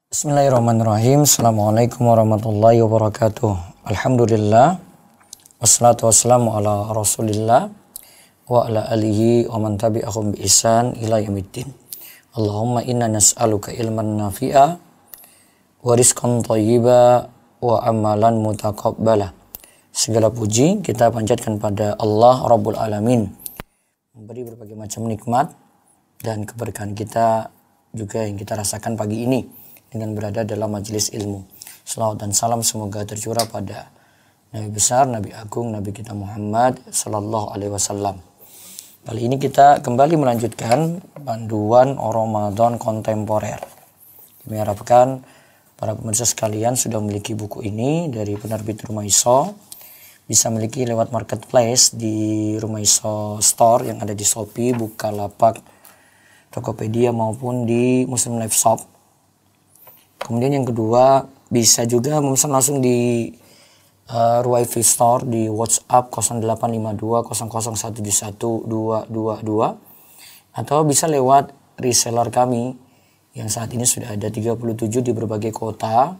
Bismillahirrahmanirrahim. Assalamualaikum warahmatullahi wabarakatuh. Alhamdulillah. Wassalatu wassalamu ala rasulillah wa ala alihi wa man tabi'ahum bi ihsan ila yaumiddin. Allahumma inna nas'aluka ilman nafi'a wa rizqan thayyiba wa amalan mutaqabbala. Segala puji kita panjatkan pada Allah Rabbul Alamin, memberi berbagai macam nikmat dan keberkahan kita juga yang kita rasakan pagi ini dengan berada dalam majelis ilmu. Salawat dan salam semoga tercurah pada Nabi besar, Nabi agung, Nabi kita Muhammad sallallahu alaihi wasallam. Kali ini kita kembali melanjutkan panduan Ramadan kontemporer. Kami harapkan para pemirsa sekalian sudah memiliki buku ini dari penerbit Rumaiso, bisa memiliki lewat marketplace di Rumaiso Store yang ada di Shopee, Bukalapak, Tokopedia maupun di Muslim Life Shop. Kemudian yang kedua, bisa juga memesan langsung di Ruwaifi Store di WhatsApp 0852 atau bisa lewat reseller kami yang saat ini sudah ada 37 di berbagai kota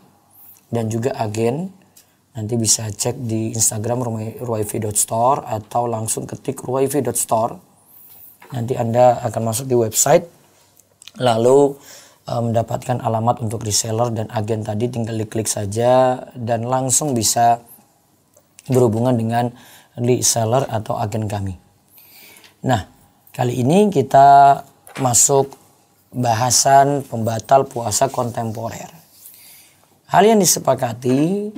dan juga agen. Nanti bisa cek di Instagram ruwaifi.store atau langsung ketik ruwaifi.store. Nanti Anda akan masuk di website, lalu mendapatkan alamat untuk reseller dan agen tadi, tinggal diklik saja dan langsung bisa berhubungan dengan reseller atau agen kami. Nah, kali ini kita masuk bahasan pembatal puasa kontemporer. Hal yang disepakati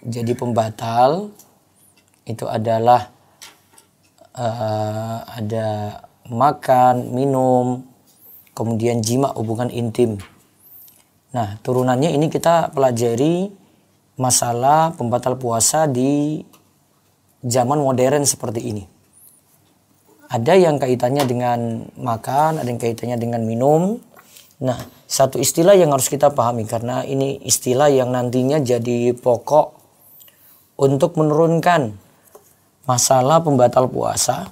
jadi pembatal itu adalah ada makan, minum, kemudian jima, hubungan intim. Nah, turunannya ini kita pelajari masalah pembatal puasa di zaman modern seperti ini. Ada yang kaitannya dengan makan, ada yang kaitannya dengan minum. Nah, satu istilah yang harus kita pahami karena ini istilah yang nantinya jadi pokok untuk menurunkan masalah pembatal puasa,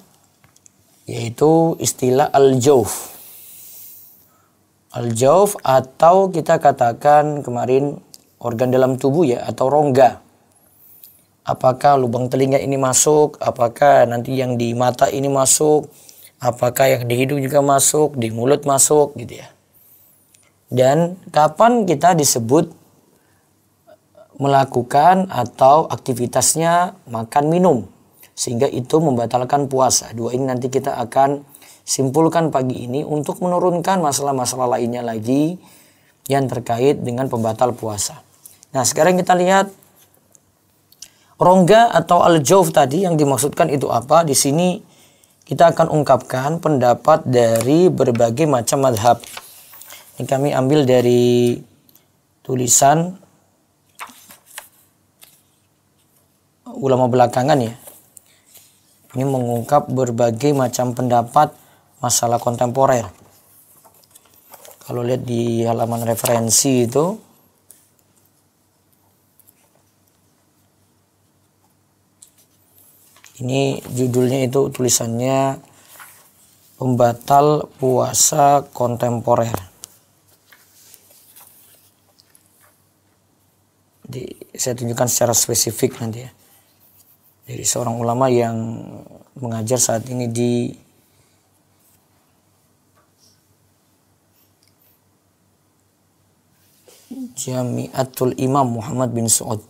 yaitu istilah al-jauf. Al-jauf atau kita katakan kemarin organ dalam tubuh ya, atau rongga. Apakah lubang telinga ini masuk, apakah nanti yang di mata ini masuk, apakah yang di hidung juga masuk, di mulut masuk gitu ya. Dan kapan kita disebut melakukan atau aktivitasnya makan minum sehingga itu membatalkan puasa. Dua ini nanti kita akan simpulkan pagi ini untuk menurunkan masalah-masalah lainnya lagi yang terkait dengan pembatal puasa. Nah, sekarang kita lihat rongga atau al-jauf tadi yang dimaksudkan itu apa. Di sini kita akan ungkapkan pendapat dari berbagai macam mazhab. Ini kami ambil dari tulisan ulama belakangan ya. Ini mengungkap berbagai macam pendapat masalah kontemporer. Kalau lihat di halaman referensi itu, ini judulnya itu tulisannya pembatal puasa kontemporer. Saya tunjukkan secara spesifik nanti ya. Dari seorang ulama yang mengajar saat ini di Jami'atul Imam Muhammad bin Saud.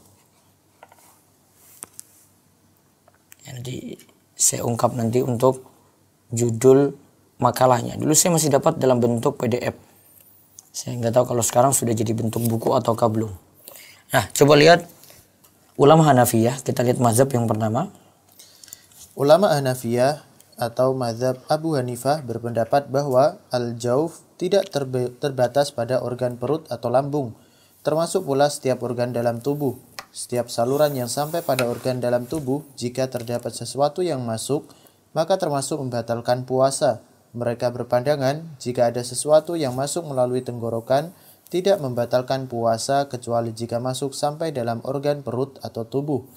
Jadi saya ungkap nanti untuk judul makalahnya. Dulu saya masih dapat dalam bentuk PDF. Saya nggak tahu kalau sekarang sudah jadi bentuk buku ataukah belum. Nah, coba lihat ulama Hanafiyah. Kita lihat mazhab yang pertama. Ulama Hanafiyah atau mazhab Abu Hanifah berpendapat bahwa al-jauf tidak terbatas pada organ perut atau lambung, termasuk pula setiap organ dalam tubuh. Setiap saluran yang sampai pada organ dalam tubuh, jika terdapat sesuatu yang masuk, maka termasuk membatalkan puasa. Mereka berpandangan, jika ada sesuatu yang masuk melalui tenggorokan, tidak membatalkan puasa kecuali jika masuk sampai dalam organ perut atau tubuh.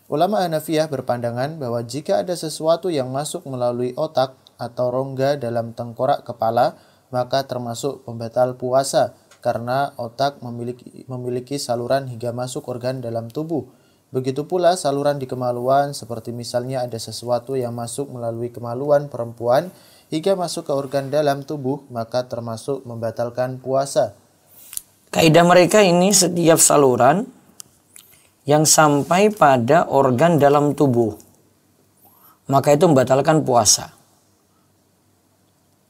Ulama Hanafiyah berpandangan bahwa jika ada sesuatu yang masuk melalui otak atau rongga dalam tengkorak kepala, maka termasuk pembatal puasa karena otak memiliki saluran hingga masuk organ dalam tubuh. Begitu pula saluran di kemaluan, seperti misalnya ada sesuatu yang masuk melalui kemaluan perempuan hingga masuk ke organ dalam tubuh, maka termasuk membatalkan puasa. Kaidah mereka ini, setiap saluran yang sampai pada organ dalam tubuh, maka itu membatalkan puasa.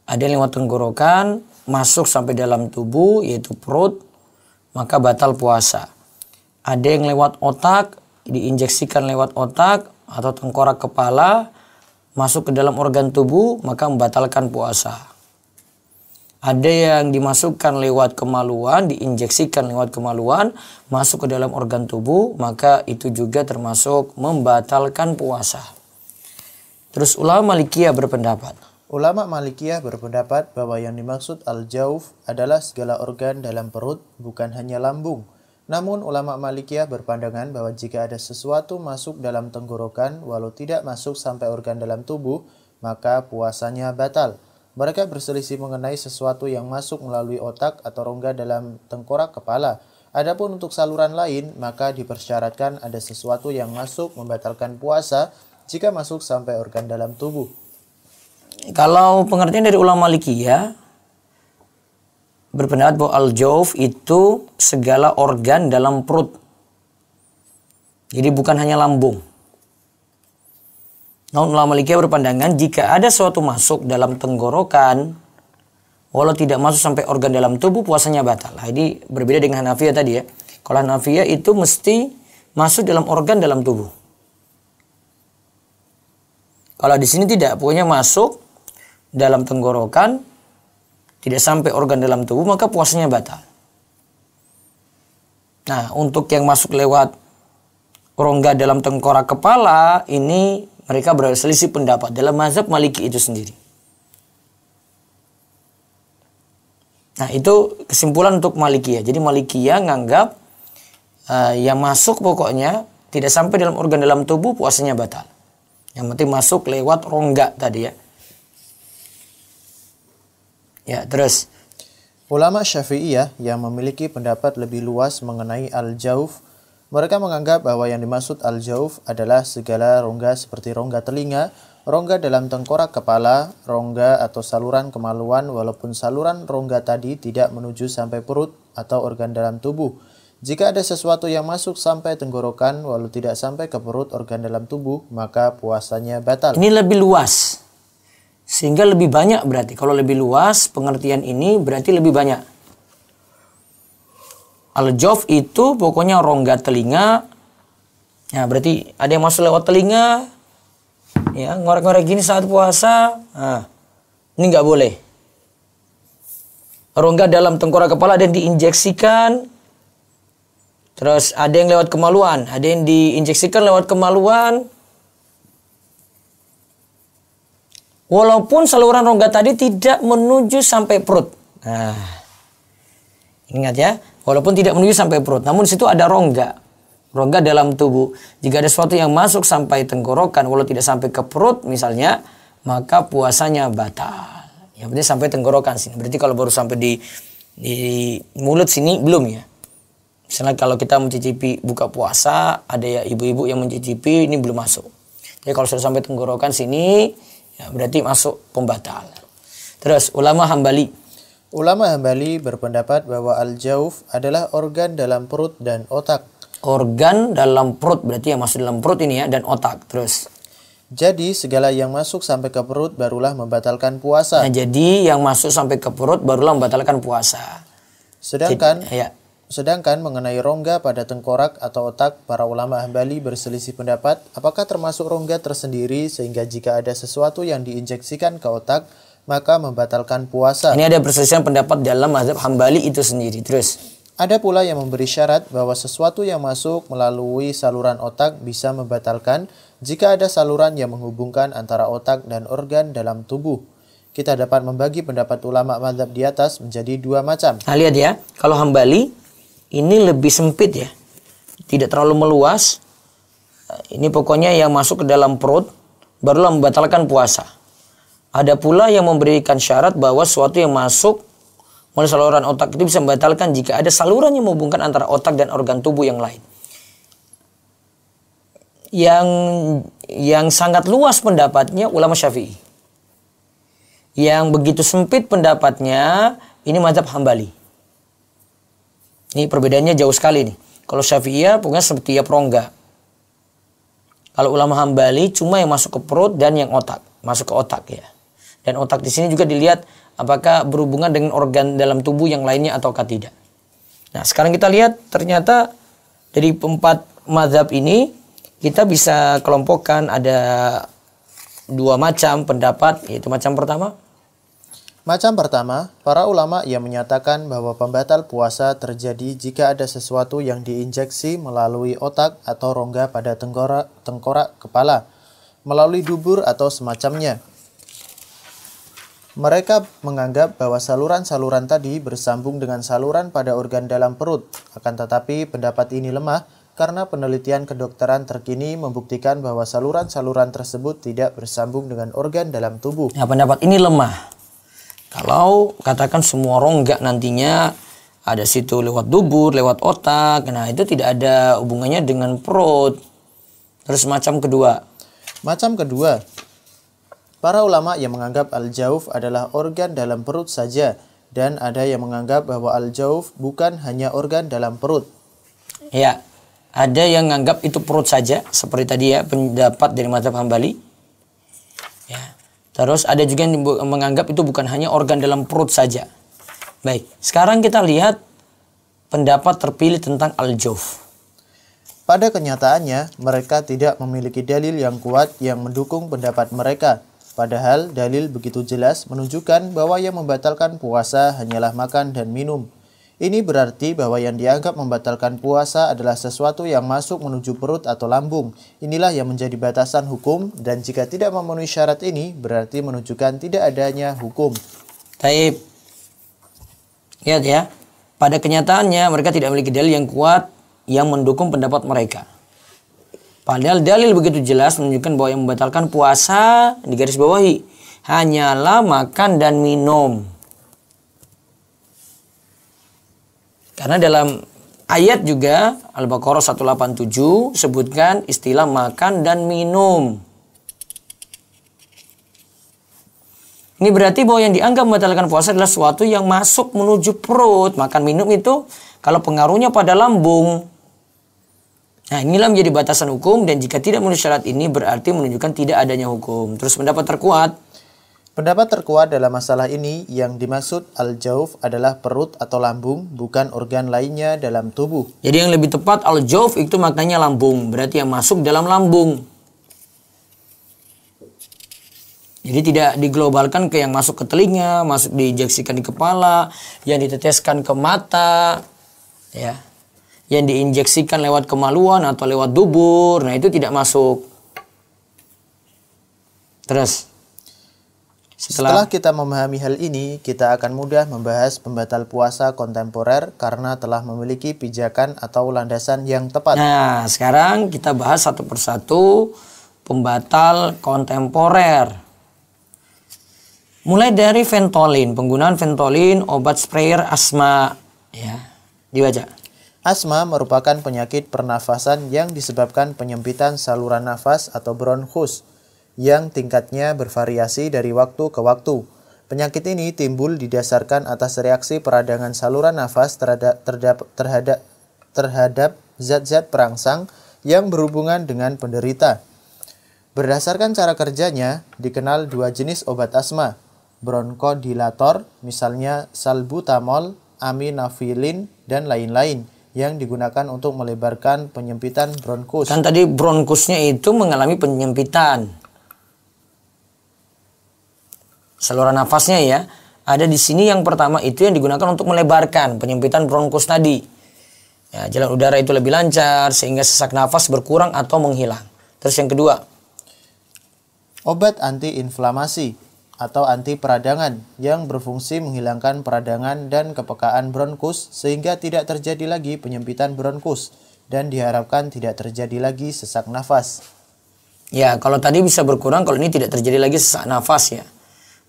Ada yang lewat tenggorokan, masuk sampai dalam tubuh, yaitu perut, maka batal puasa. Ada yang lewat otak, diinjeksikan lewat otak atau tengkorak kepala, masuk ke dalam organ tubuh, maka membatalkan puasa. Ada yang dimasukkan lewat kemaluan, diinjeksikan lewat kemaluan, masuk ke dalam organ tubuh, maka itu juga termasuk membatalkan puasa. Terus ulama Malikiyah berpendapat. Ulama Malikiyah berpendapat bahwa yang dimaksud al-jauf adalah segala organ dalam perut, bukan hanya lambung. Namun ulama Malikiyah berpandangan bahwa jika ada sesuatu masuk dalam tenggorokan walau tidak masuk sampai organ dalam tubuh, maka puasanya batal. Mereka berselisih mengenai sesuatu yang masuk melalui otak atau rongga dalam tengkorak kepala. Adapun untuk saluran lain, maka dipersyaratkan ada sesuatu yang masuk membatalkan puasa jika masuk sampai organ dalam tubuh. Kalau pengertian dari ulama Malikiyah berpendapat bahwa al-jauf itu segala organ dalam perut. Jadi bukan hanya lambung. Namun ulama Malikiyah berpandangan jika ada suatu masuk dalam tenggorokan, walau tidak masuk sampai organ dalam tubuh, puasanya batal. Jadi berbeda dengan Hanafiyah tadi ya. Kalau Hanafiyah itu mesti masuk dalam organ dalam tubuh. Kalau di sini tidak, pokoknya masuk dalam tenggorokan, tidak sampai organ dalam tubuh, maka puasanya batal. Nah, untuk yang masuk lewat rongga dalam tengkorak kepala, ini mereka berselisih pendapat dalam mazhab Maliki itu sendiri. Nah, itu kesimpulan untuk Malikiyah. Jadi Malikiyah nganggap yang masuk pokoknya tidak sampai dalam organ dalam tubuh, puasanya batal. Yang penting masuk lewat rongga tadi ya. Ya, terus. Ulama Syafi'iyah yang memiliki pendapat lebih luas mengenai al-jauf, mereka menganggap bahwa yang dimaksud al-jauf adalah segala rongga seperti rongga telinga, rongga dalam tengkorak kepala, rongga atau saluran kemaluan walaupun saluran rongga tadi tidak menuju sampai perut atau organ dalam tubuh. Jika ada sesuatu yang masuk sampai tenggorokan walau tidak sampai ke perut organ dalam tubuh, maka puasanya batal. Ini lebih luas. Sehingga lebih banyak berarti. Kalau lebih luas pengertian ini berarti lebih banyak. Al-jauf itu pokoknya rongga telinga. Ya, berarti ada yang masuk lewat telinga. Ya, ngorek-ngorek gini saat puasa. Nah, ini nggak boleh. Rongga dalam tengkorak kepala ada yang diinjeksikan. Terus ada yang lewat kemaluan. Ada yang diinjeksikan lewat kemaluan. Walaupun saluran rongga tadi tidak menuju sampai perut. Nah, ingat ya, walaupun tidak menuju sampai perut, namun di situ ada rongga dalam tubuh. Jika ada sesuatu yang masuk sampai tenggorokan, walau tidak sampai ke perut misalnya, maka puasanya batal. Yang penting sampai tenggorokan sini. Berarti kalau baru sampai di mulut sini belum ya. Misalnya kalau kita mencicipi buka puasa, ada ya ibu-ibu yang mencicipi, ini belum masuk. Jadi kalau sudah sampai tenggorokan sini, ya berarti masuk pembatal. Terus ulama Hambali. Ulama Hambali berpendapat bahwa al-jauf adalah organ dalam perut dan otak. Organ dalam perut berarti yang masuk dalam perut ini ya, dan otak. Terus. Jadi segala yang masuk sampai ke perut barulah membatalkan puasa. Nah, jadi yang masuk sampai ke perut barulah membatalkan puasa. Sedangkan mengenai rongga pada tengkorak atau otak, para ulama Hambali berselisih pendapat apakah termasuk rongga tersendiri sehingga jika ada sesuatu yang diinjeksikan ke otak maka membatalkan puasa. Ini ada perselisihan pendapat dalam mazhab Hambali itu sendiri. Terus. Ada pula yang memberi syarat bahwa sesuatu yang masuk melalui saluran otak bisa membatalkan jika ada saluran yang menghubungkan antara otak dan organ dalam tubuh. Kita dapat membagi pendapat ulama mazhab di atas menjadi dua macam. Nah, lihat ya, kalau Hambali ini lebih sempit ya, tidak terlalu meluas. Ini pokoknya yang masuk ke dalam perut barulah membatalkan puasa. Ada pula yang memberikan syarat bahwa sesuatu yang masuk Mulai saluran otak itu bisa membatalkan jika ada saluran yang menghubungkan antara otak dan organ tubuh yang lain. Yang sangat luas pendapatnya ulama Syafi'i. Yang begitu sempit pendapatnya ini mazhab Hambali. Ini perbedaannya jauh sekali nih. Kalau Syafi'iyah pokoknya setiap rongga. Kalau ulama Hambali cuma yang masuk ke perut dan yang otak, masuk ke otak ya. Dan otak di sini juga dilihat apakah berhubungan dengan organ dalam tubuh yang lainnya ataukah tidak. Nah, sekarang kita lihat ternyata dari 4 mazhab ini kita bisa kelompokkan ada 2 macam pendapat, yaitu macam pertama. Macam pertama, para ulama yang menyatakan bahwa pembatal puasa terjadi jika ada sesuatu yang diinjeksi melalui otak atau rongga pada tengkorak kepala, melalui dubur atau semacamnya. Mereka menganggap bahwa saluran-saluran tadi bersambung dengan saluran pada organ dalam perut. Akan tetapi pendapat ini lemah karena penelitian kedokteran terkini membuktikan bahwa saluran-saluran tersebut tidak bersambung dengan organ dalam tubuh. Nah, pendapat ini lemah. Kalau katakan semua rongga nantinya ada situ lewat dubur, lewat otak, nah itu tidak ada hubungannya dengan perut. Terus macam kedua. Macam kedua, para ulama yang menganggap al-jauf adalah organ dalam perut saja, dan ada yang menganggap bahwa al-jauf bukan hanya organ dalam perut. Ya, ada yang menganggap itu perut saja, seperti tadi ya pendapat dari mazhab Hambali. Ya. Terus ada juga yang menganggap itu bukan hanya organ dalam perut saja. Baik, sekarang kita lihat pendapat terpilih tentang al-jauf. Pada kenyataannya, mereka tidak memiliki dalil yang kuat yang mendukung pendapat mereka. Padahal dalil begitu jelas menunjukkan bahwa yang membatalkan puasa hanyalah makan dan minum. Ini berarti bahwa yang dianggap membatalkan puasa adalah sesuatu yang masuk menuju perut atau lambung. Inilah yang menjadi batasan hukum, dan jika tidak memenuhi syarat ini, berarti menunjukkan tidak adanya hukum. Taib. Lihat ya, pada kenyataannya mereka tidak memiliki dalil yang kuat yang mendukung pendapat mereka. Padahal dalil begitu jelas menunjukkan bahwa yang membatalkan puasa, digarisbawahi, hanyalah makan dan minum. Karena dalam ayat juga Al-Baqarah 187 sebutkan istilah makan dan minum. Ini berarti bahwa yang dianggap membatalkan puasa adalah sesuatu yang masuk menuju perut. Makan minum itu kalau pengaruhnya pada lambung. Nah, inilah menjadi batasan hukum, dan jika tidak memenuhi syarat ini berarti menunjukkan tidak adanya hukum. Terus pendapat terkuat. Pendapat terkuat dalam masalah ini yang dimaksud al-jauf adalah perut atau lambung, bukan organ lainnya dalam tubuh. Jadi yang lebih tepat al-jauf itu maknanya lambung, berarti yang masuk dalam lambung. Jadi tidak diglobalkan ke yang masuk ke telinga, masuk diinjeksikan di kepala, yang diteteskan ke mata, ya, yang diinjeksikan lewat kemaluan atau lewat dubur. Nah, itu tidak masuk. Terus setelah kita memahami hal ini, kita akan mudah membahas pembatal puasa kontemporer karena telah memiliki pijakan atau landasan yang tepat. Nah, sekarang kita bahas satu persatu pembatal kontemporer. Mulai dari Ventolin, penggunaan Ventolin, obat sprayer asma, ya, dibaca. Asma merupakan penyakit pernafasan yang disebabkan penyempitan saluran nafas atau bronkus, yang tingkatnya bervariasi dari waktu ke waktu. Penyakit ini timbul didasarkan atas reaksi peradangan saluran nafas terhadap zat-zat perangsang yang berhubungan dengan penderita. Berdasarkan cara kerjanya, dikenal 2 jenis obat asma, bronkodilator, misalnya salbutamol, aminafilin, dan lain-lain, yang digunakan untuk melebarkan penyempitan bronkus. Kan tadi bronkusnya itu mengalami penyempitan saluran nafasnya ya. Ada di sini yang pertama itu yang digunakan untuk melebarkan penyempitan bronkus tadi. Ya, jalan udara itu lebih lancar sehingga sesak nafas berkurang atau menghilang. Terus yang kedua, obat antiinflamasi atau anti peradangan yang berfungsi menghilangkan peradangan dan kepekaan bronkus sehingga tidak terjadi lagi penyempitan bronkus dan diharapkan tidak terjadi lagi sesak nafas. Ya, kalau tadi bisa berkurang, kalau ini tidak terjadi lagi sesak nafas ya.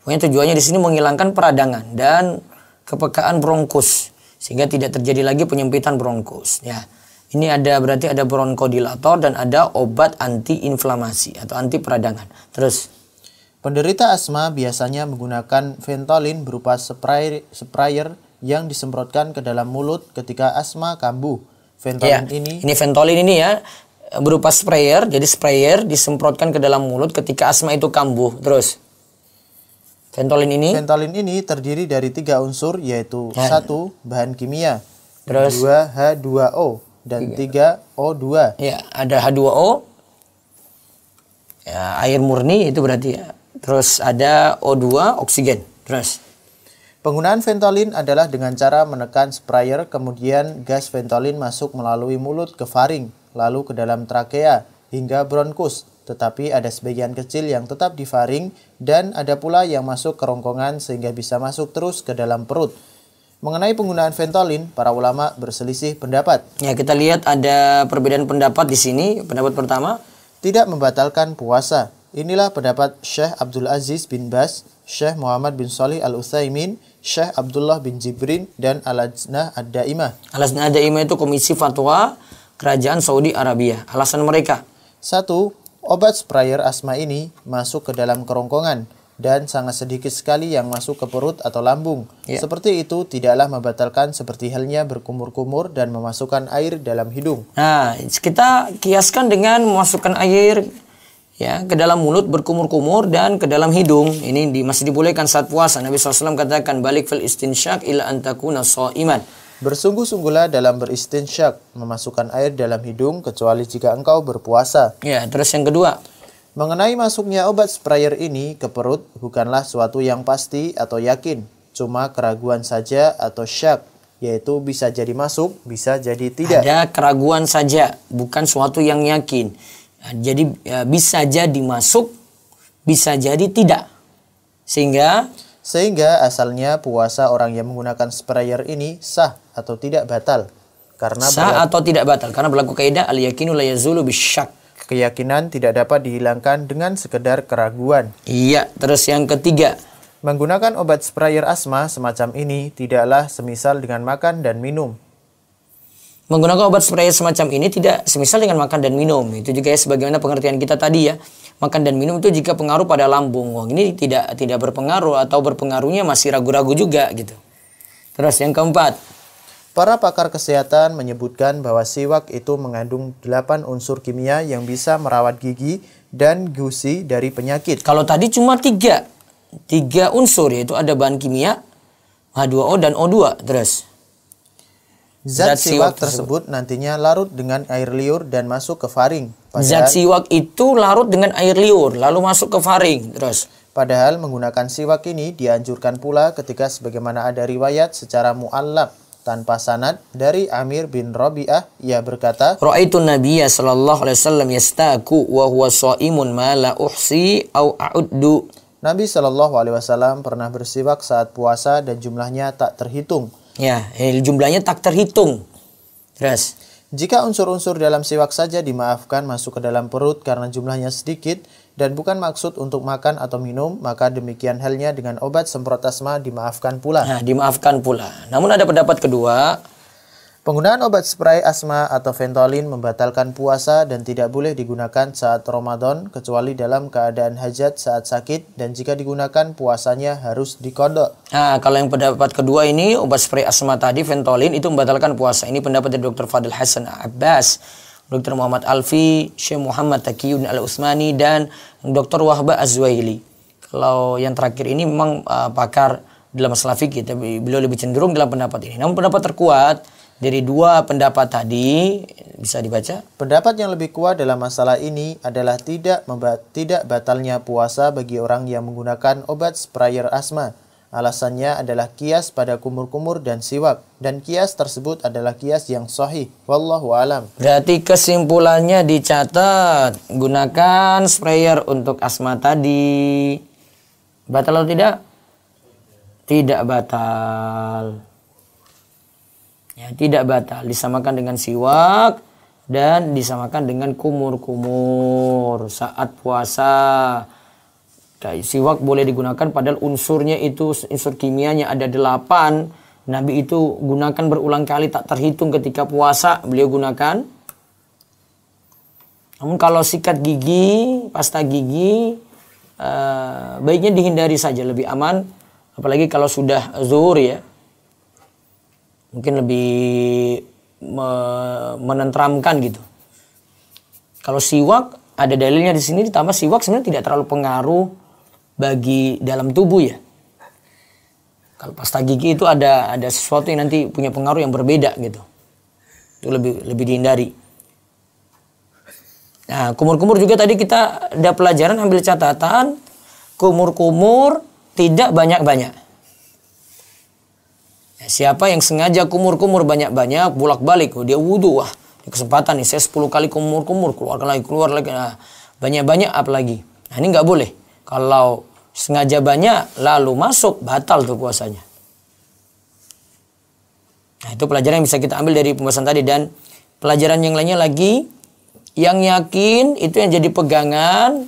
Pokoknya tujuannya di sini menghilangkan peradangan dan kepekaan bronkus sehingga tidak terjadi lagi penyempitan bronkus. Ya, ini berarti ada bronkodilator dan ada obat anti-inflamasi atau anti peradangan. Terus, penderita asma biasanya menggunakan Ventolin berupa sprayer yang disemprotkan ke dalam mulut ketika asma kambuh. Ventolin ini Ventolin ini ya berupa sprayer, jadi sprayer disemprotkan ke dalam mulut ketika asma itu kambuh. Terus, Ventolin ini terdiri dari 3 unsur, yaitu 1. Bahan kimia, terus 2. H2O, dan 3. O2. Ya, ada H2O, ya, air murni itu berarti ya. Terus ada O2, oksigen. Terus, penggunaan Ventolin adalah dengan cara menekan sprayer, kemudian gas Ventolin masuk melalui mulut ke faring, lalu ke dalam trakea hingga bronkus. Tetapi ada sebagian kecil yang tetap di faring dan ada pula yang masuk ke rongkongan sehingga bisa masuk terus ke dalam perut. Mengenai penggunaan Ventolin, para ulama berselisih pendapat. Ya, kita lihat ada perbedaan pendapat di sini. Pendapat pertama, tidak membatalkan puasa. Inilah pendapat Syekh Abdul Aziz bin Bas, Syekh Muhammad bin Shalih Al-Utsaimin, Syekh Abdullah bin Jibrin, dan Al-Lajnah Ad-Daimah. Al-Lajnah Ad-Daimah itu komisi fatwa kerajaan Saudi Arabia. Alasan mereka, 1. Obat sprayer asma ini masuk ke dalam kerongkongan dan sangat sedikit sekali yang masuk ke perut atau lambung. Ya. Seperti itu tidaklah membatalkan seperti halnya berkumur-kumur dan memasukkan air dalam hidung. Nah, kita kiaskan dengan memasukkan air ya ke dalam mulut, berkumur-kumur dan ke dalam hidung. Ini masih dibolehkan saat puasa. Nabi SAW katakan, balik fil istinsyak ila antakuna sha'iman. Bersungguh-sungguhlah dalam beristinsyak, memasukkan air dalam hidung, kecuali jika engkau berpuasa. Ya, terus yang kedua, mengenai masuknya obat sprayer ini ke perut bukanlah suatu yang pasti atau yakin, cuma keraguan saja atau syak, yaitu bisa jadi masuk, bisa jadi tidak. Ada keraguan saja, bukan suatu yang yakin. Jadi bisa jadi masuk, bisa jadi tidak. Sehingga asalnya puasa orang yang menggunakan sprayer ini sah atau tidak batal. Atau tidak batal karena berlaku kaidah al-yakinu la yazulu bisyak. Keyakinan tidak dapat dihilangkan dengan sekedar keraguan. Iya, terus yang ketiga, menggunakan obat sprayer asma semacam ini tidaklah semisal dengan makan dan minum. Menggunakan obat sprayer semacam ini tidak semisal dengan makan dan minum. Itu juga ya sebagaimana pengertian kita tadi ya. Makan dan minum itu jika pengaruh pada lambung. Wah, ini tidak berpengaruh atau berpengaruhnya masih ragu-ragu juga gitu. Terus yang keempat, para pakar kesehatan menyebutkan bahwa siwak itu mengandung 8 unsur kimia yang bisa merawat gigi dan gusi dari penyakit. Kalau tadi cuma 3 unsur, yaitu ada bahan kimia, H2O dan O2. Terus Zat siwak tersebut nantinya larut dengan air liur dan masuk ke faring. Zat siwak itu larut dengan air liur lalu masuk ke faring. Terus, padahal menggunakan siwak ini dianjurkan pula ketika sebagaimana ada riwayat secara mu'allaq tanpa sanad dari Amir bin Rabi'ah, ia berkata, Ra'aitu Nabiyya sallallahu alaihi wasallam yastaku wa huwa shaimun ma la uhsi au a'uddu. Nabi sallallahu alaihi wasallam pernah bersiwak saat puasa dan jumlahnya tak terhitung. Ya, jumlahnya tak terhitung. Terus, jika unsur-unsur dalam siwak saja dimaafkan masuk ke dalam perut karena jumlahnya sedikit dan bukan maksud untuk makan atau minum, maka demikian halnya dengan obat semprot asma dimaafkan pula. Nah, dimaafkan pula. Namun ada pendapat kedua, penggunaan obat spray asma atau Ventolin membatalkan puasa dan tidak boleh digunakan saat Ramadan kecuali dalam keadaan hajat saat sakit, dan jika digunakan puasanya harus diqadha. Nah, kalau yang pendapat kedua ini obat spray asma tadi Ventolin itu membatalkan puasa. Ini pendapat dari Dr. Fadil Hasan Abbas, Dr. Muhammad Alfi, Syekh Muhammad Taqiyuddin Al-Utsmani, dan Dr. Wahbah Az-Zuhaili. Kalau yang terakhir ini memang pakar dalam masalah fikih, tapi beliau lebih cenderung dalam pendapat ini. Namun pendapat terkuat dari 2 pendapat tadi bisa dibaca. Pendapat yang lebih kuat dalam masalah ini adalah tidak batalnya puasa bagi orang yang menggunakan obat sprayer asma. Alasannya adalah kias pada kumur-kumur dan siwak, dan kias tersebut adalah kias yang sahih. Wallahu alam. Berarti kesimpulannya dicatat, gunakan sprayer untuk asma tadi. Batal atau tidak? Tidak batal. Ya, tidak batal, disamakan dengan siwak dan disamakan dengan kumur-kumur saat puasa. Siwak boleh digunakan padahal unsurnya itu, unsur kimianya ada 8. Nabi itu gunakan berulang kali, tak terhitung ketika puasa beliau gunakan. Namun kalau sikat gigi, pasta gigi, baiknya dihindari saja, lebih aman. Apalagi kalau sudah zuhur ya. Mungkin lebih menenteramkan gitu. Kalau siwak, ada dalilnya di sini, ditambah siwak sebenarnya tidak terlalu pengaruh bagi dalam tubuh ya. Kalau pasta gigi itu ada sesuatu yang nanti punya pengaruh yang berbeda gitu. Itu lebih dihindari. Nah, kumur-kumur juga tadi kita ada pelajaran, ambil catatan. Kumur-kumur tidak banyak-banyak. Ya, siapa yang sengaja kumur-kumur banyak-banyak, bolak-balik, dia wudhu, wah, ini kesempatan nih, saya 10 kali kumur-kumur, keluar lagi. Nah, banyak-banyak apalagi. Nah, ini nggak boleh. Kalau sengaja banyak, lalu masuk, batal tuh puasanya. Nah, itu pelajaran yang bisa kita ambil dari pembahasan tadi. Dan pelajaran yang lainnya lagi, yang yakin itu yang jadi pegangan,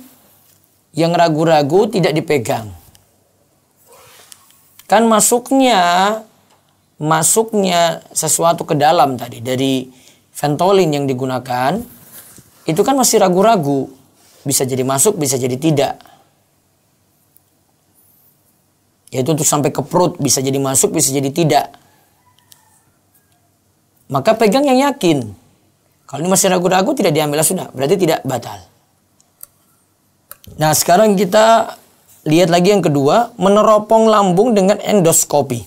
yang ragu-ragu tidak dipegang. Kan masuknya sesuatu ke dalam tadi, dari Ventolin yang digunakan, itu kan masih ragu-ragu. Bisa jadi masuk, bisa jadi tidak. Yaitu untuk sampai ke perut, bisa jadi masuk, bisa jadi tidak. Maka pegang yang yakin. Kalau ini masih ragu-ragu, tidak diambil, sudah, berarti tidak batal. Nah, sekarang kita lihat lagi yang kedua, meneropong lambung dengan endoskopi.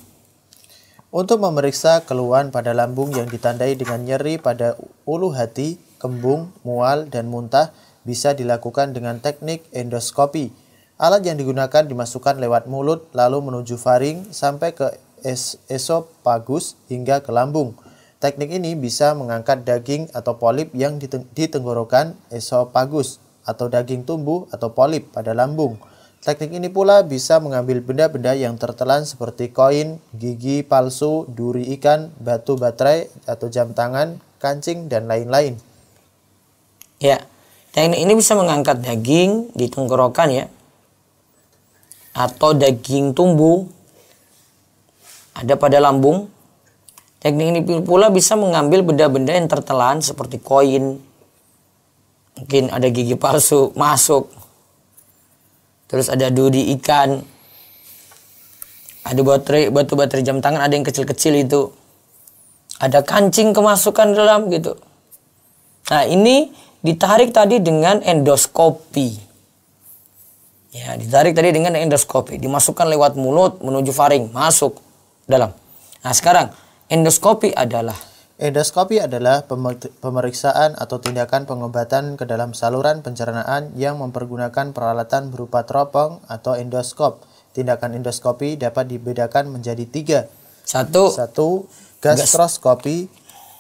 Untuk memeriksa keluhan pada lambung yang ditandai dengan nyeri pada ulu hati, kembung, mual, dan muntah bisa dilakukan dengan teknik endoskopi. Alat yang digunakan dimasukkan lewat mulut lalu menuju faring sampai ke esofagus hingga ke lambung. Teknik ini bisa mengangkat daging atau polip yang di tenggorokan esofagus atau daging tumbuh atau polip pada lambung. Teknik ini pula bisa mengambil benda-benda yang tertelan seperti koin, gigi palsu, duri ikan, batu baterai atau jam tangan, kancing, dan lain-lain. Ya, teknik ini bisa mengangkat daging di tenggorokan ya, atau daging tumbuh ada pada lambung. Teknik ini pula bisa mengambil benda-benda yang tertelan seperti koin, mungkin ada gigi palsu masuk, terus ada duri ikan, ada batu baterai jam tangan, ada yang kecil-kecil itu, ada kancing kemasukan dalam gitu. Nah, ini ditarik tadi dengan endoskopi. Ya, ditarik tadi dengan endoskopi, dimasukkan lewat mulut menuju faring, masuk dalam. Nah, sekarang endoskopi adalah pemeriksaan atau tindakan pengobatan ke dalam saluran pencernaan yang mempergunakan peralatan berupa teropong atau endoskop. Tindakan endoskopi dapat dibedakan menjadi 3. Satu, gastroskopi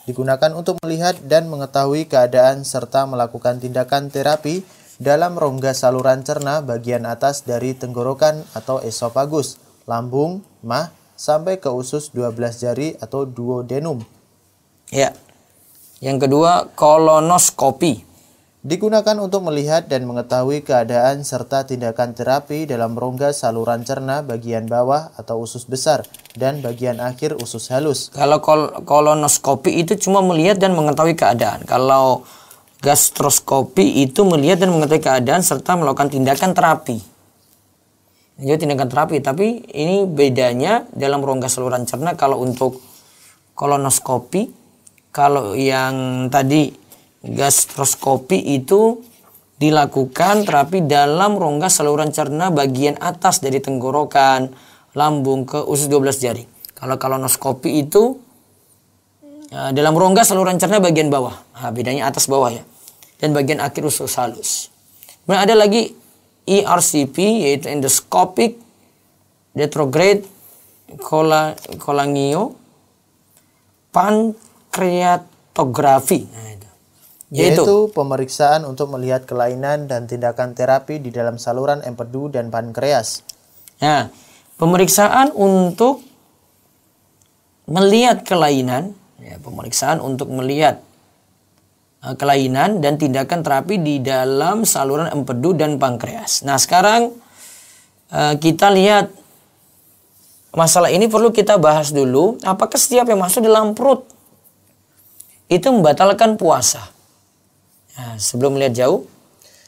digunakan untuk melihat dan mengetahui keadaan serta melakukan tindakan terapi dalam rongga saluran cerna bagian atas dari tenggorokan atau esofagus, lambung, mah, sampai ke usus 12 jari atau duodenum. Ya. Yang kedua, kolonoskopi. Digunakan untuk melihat dan mengetahui keadaan serta tindakan terapi dalam rongga saluran cerna bagian bawah atau usus besar dan bagian akhir usus halus. Kalau kolonoskopi itu cuma melihat dan mengetahui keadaan. Kalau gastroskopi itu melihat dan mengetahui keadaan serta melakukan tindakan terapi. Jadi tindakan terapi, tapi ini bedanya dalam rongga saluran cerna. Kalau untuk kolonoskopi, kalau yang tadi gastroskopi itu dilakukan terapi dalam rongga saluran cerna bagian atas dari tenggorokan, lambung ke usus 12 jari. Kalau kolonoskopi itu dalam rongga saluran cerna bagian bawah. Nah, bedanya atas bawah ya. Dan bagian akhir usus halus. Kemudian ada lagi ERCP, yaitu endoscopic retrograde cholangio pankreatografi. Nah, yaitu pemeriksaan untuk melihat kelainan dan tindakan terapi di dalam saluran empedu dan pankreas. Nah, pemeriksaan untuk melihat kelainan, ya, pemeriksaan untuk melihat kelainan dan tindakan terapi di dalam saluran empedu dan pankreas. Nah, sekarang kita lihat masalah ini perlu kita bahas dulu. Apakah setiap yang masuk dalam perut itu membatalkan puasa? Nah, sebelum melihat jauh.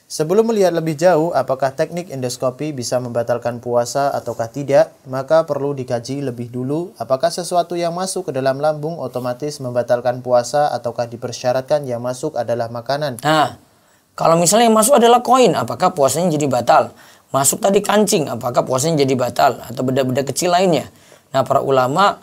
Sebelum melihat lebih jauh apakah teknik endoskopi bisa membatalkan puasa ataukah tidak, maka perlu dikaji lebih dulu apakah sesuatu yang masuk ke dalam lambung otomatis membatalkan puasa ataukah dipersyaratkan yang masuk adalah makanan. Nah, kalau misalnya yang masuk adalah koin, apakah puasanya jadi batal? Masuk tadi kancing, apakah puasanya jadi batal? Atau benda-benda kecil lainnya? Nah, para ulama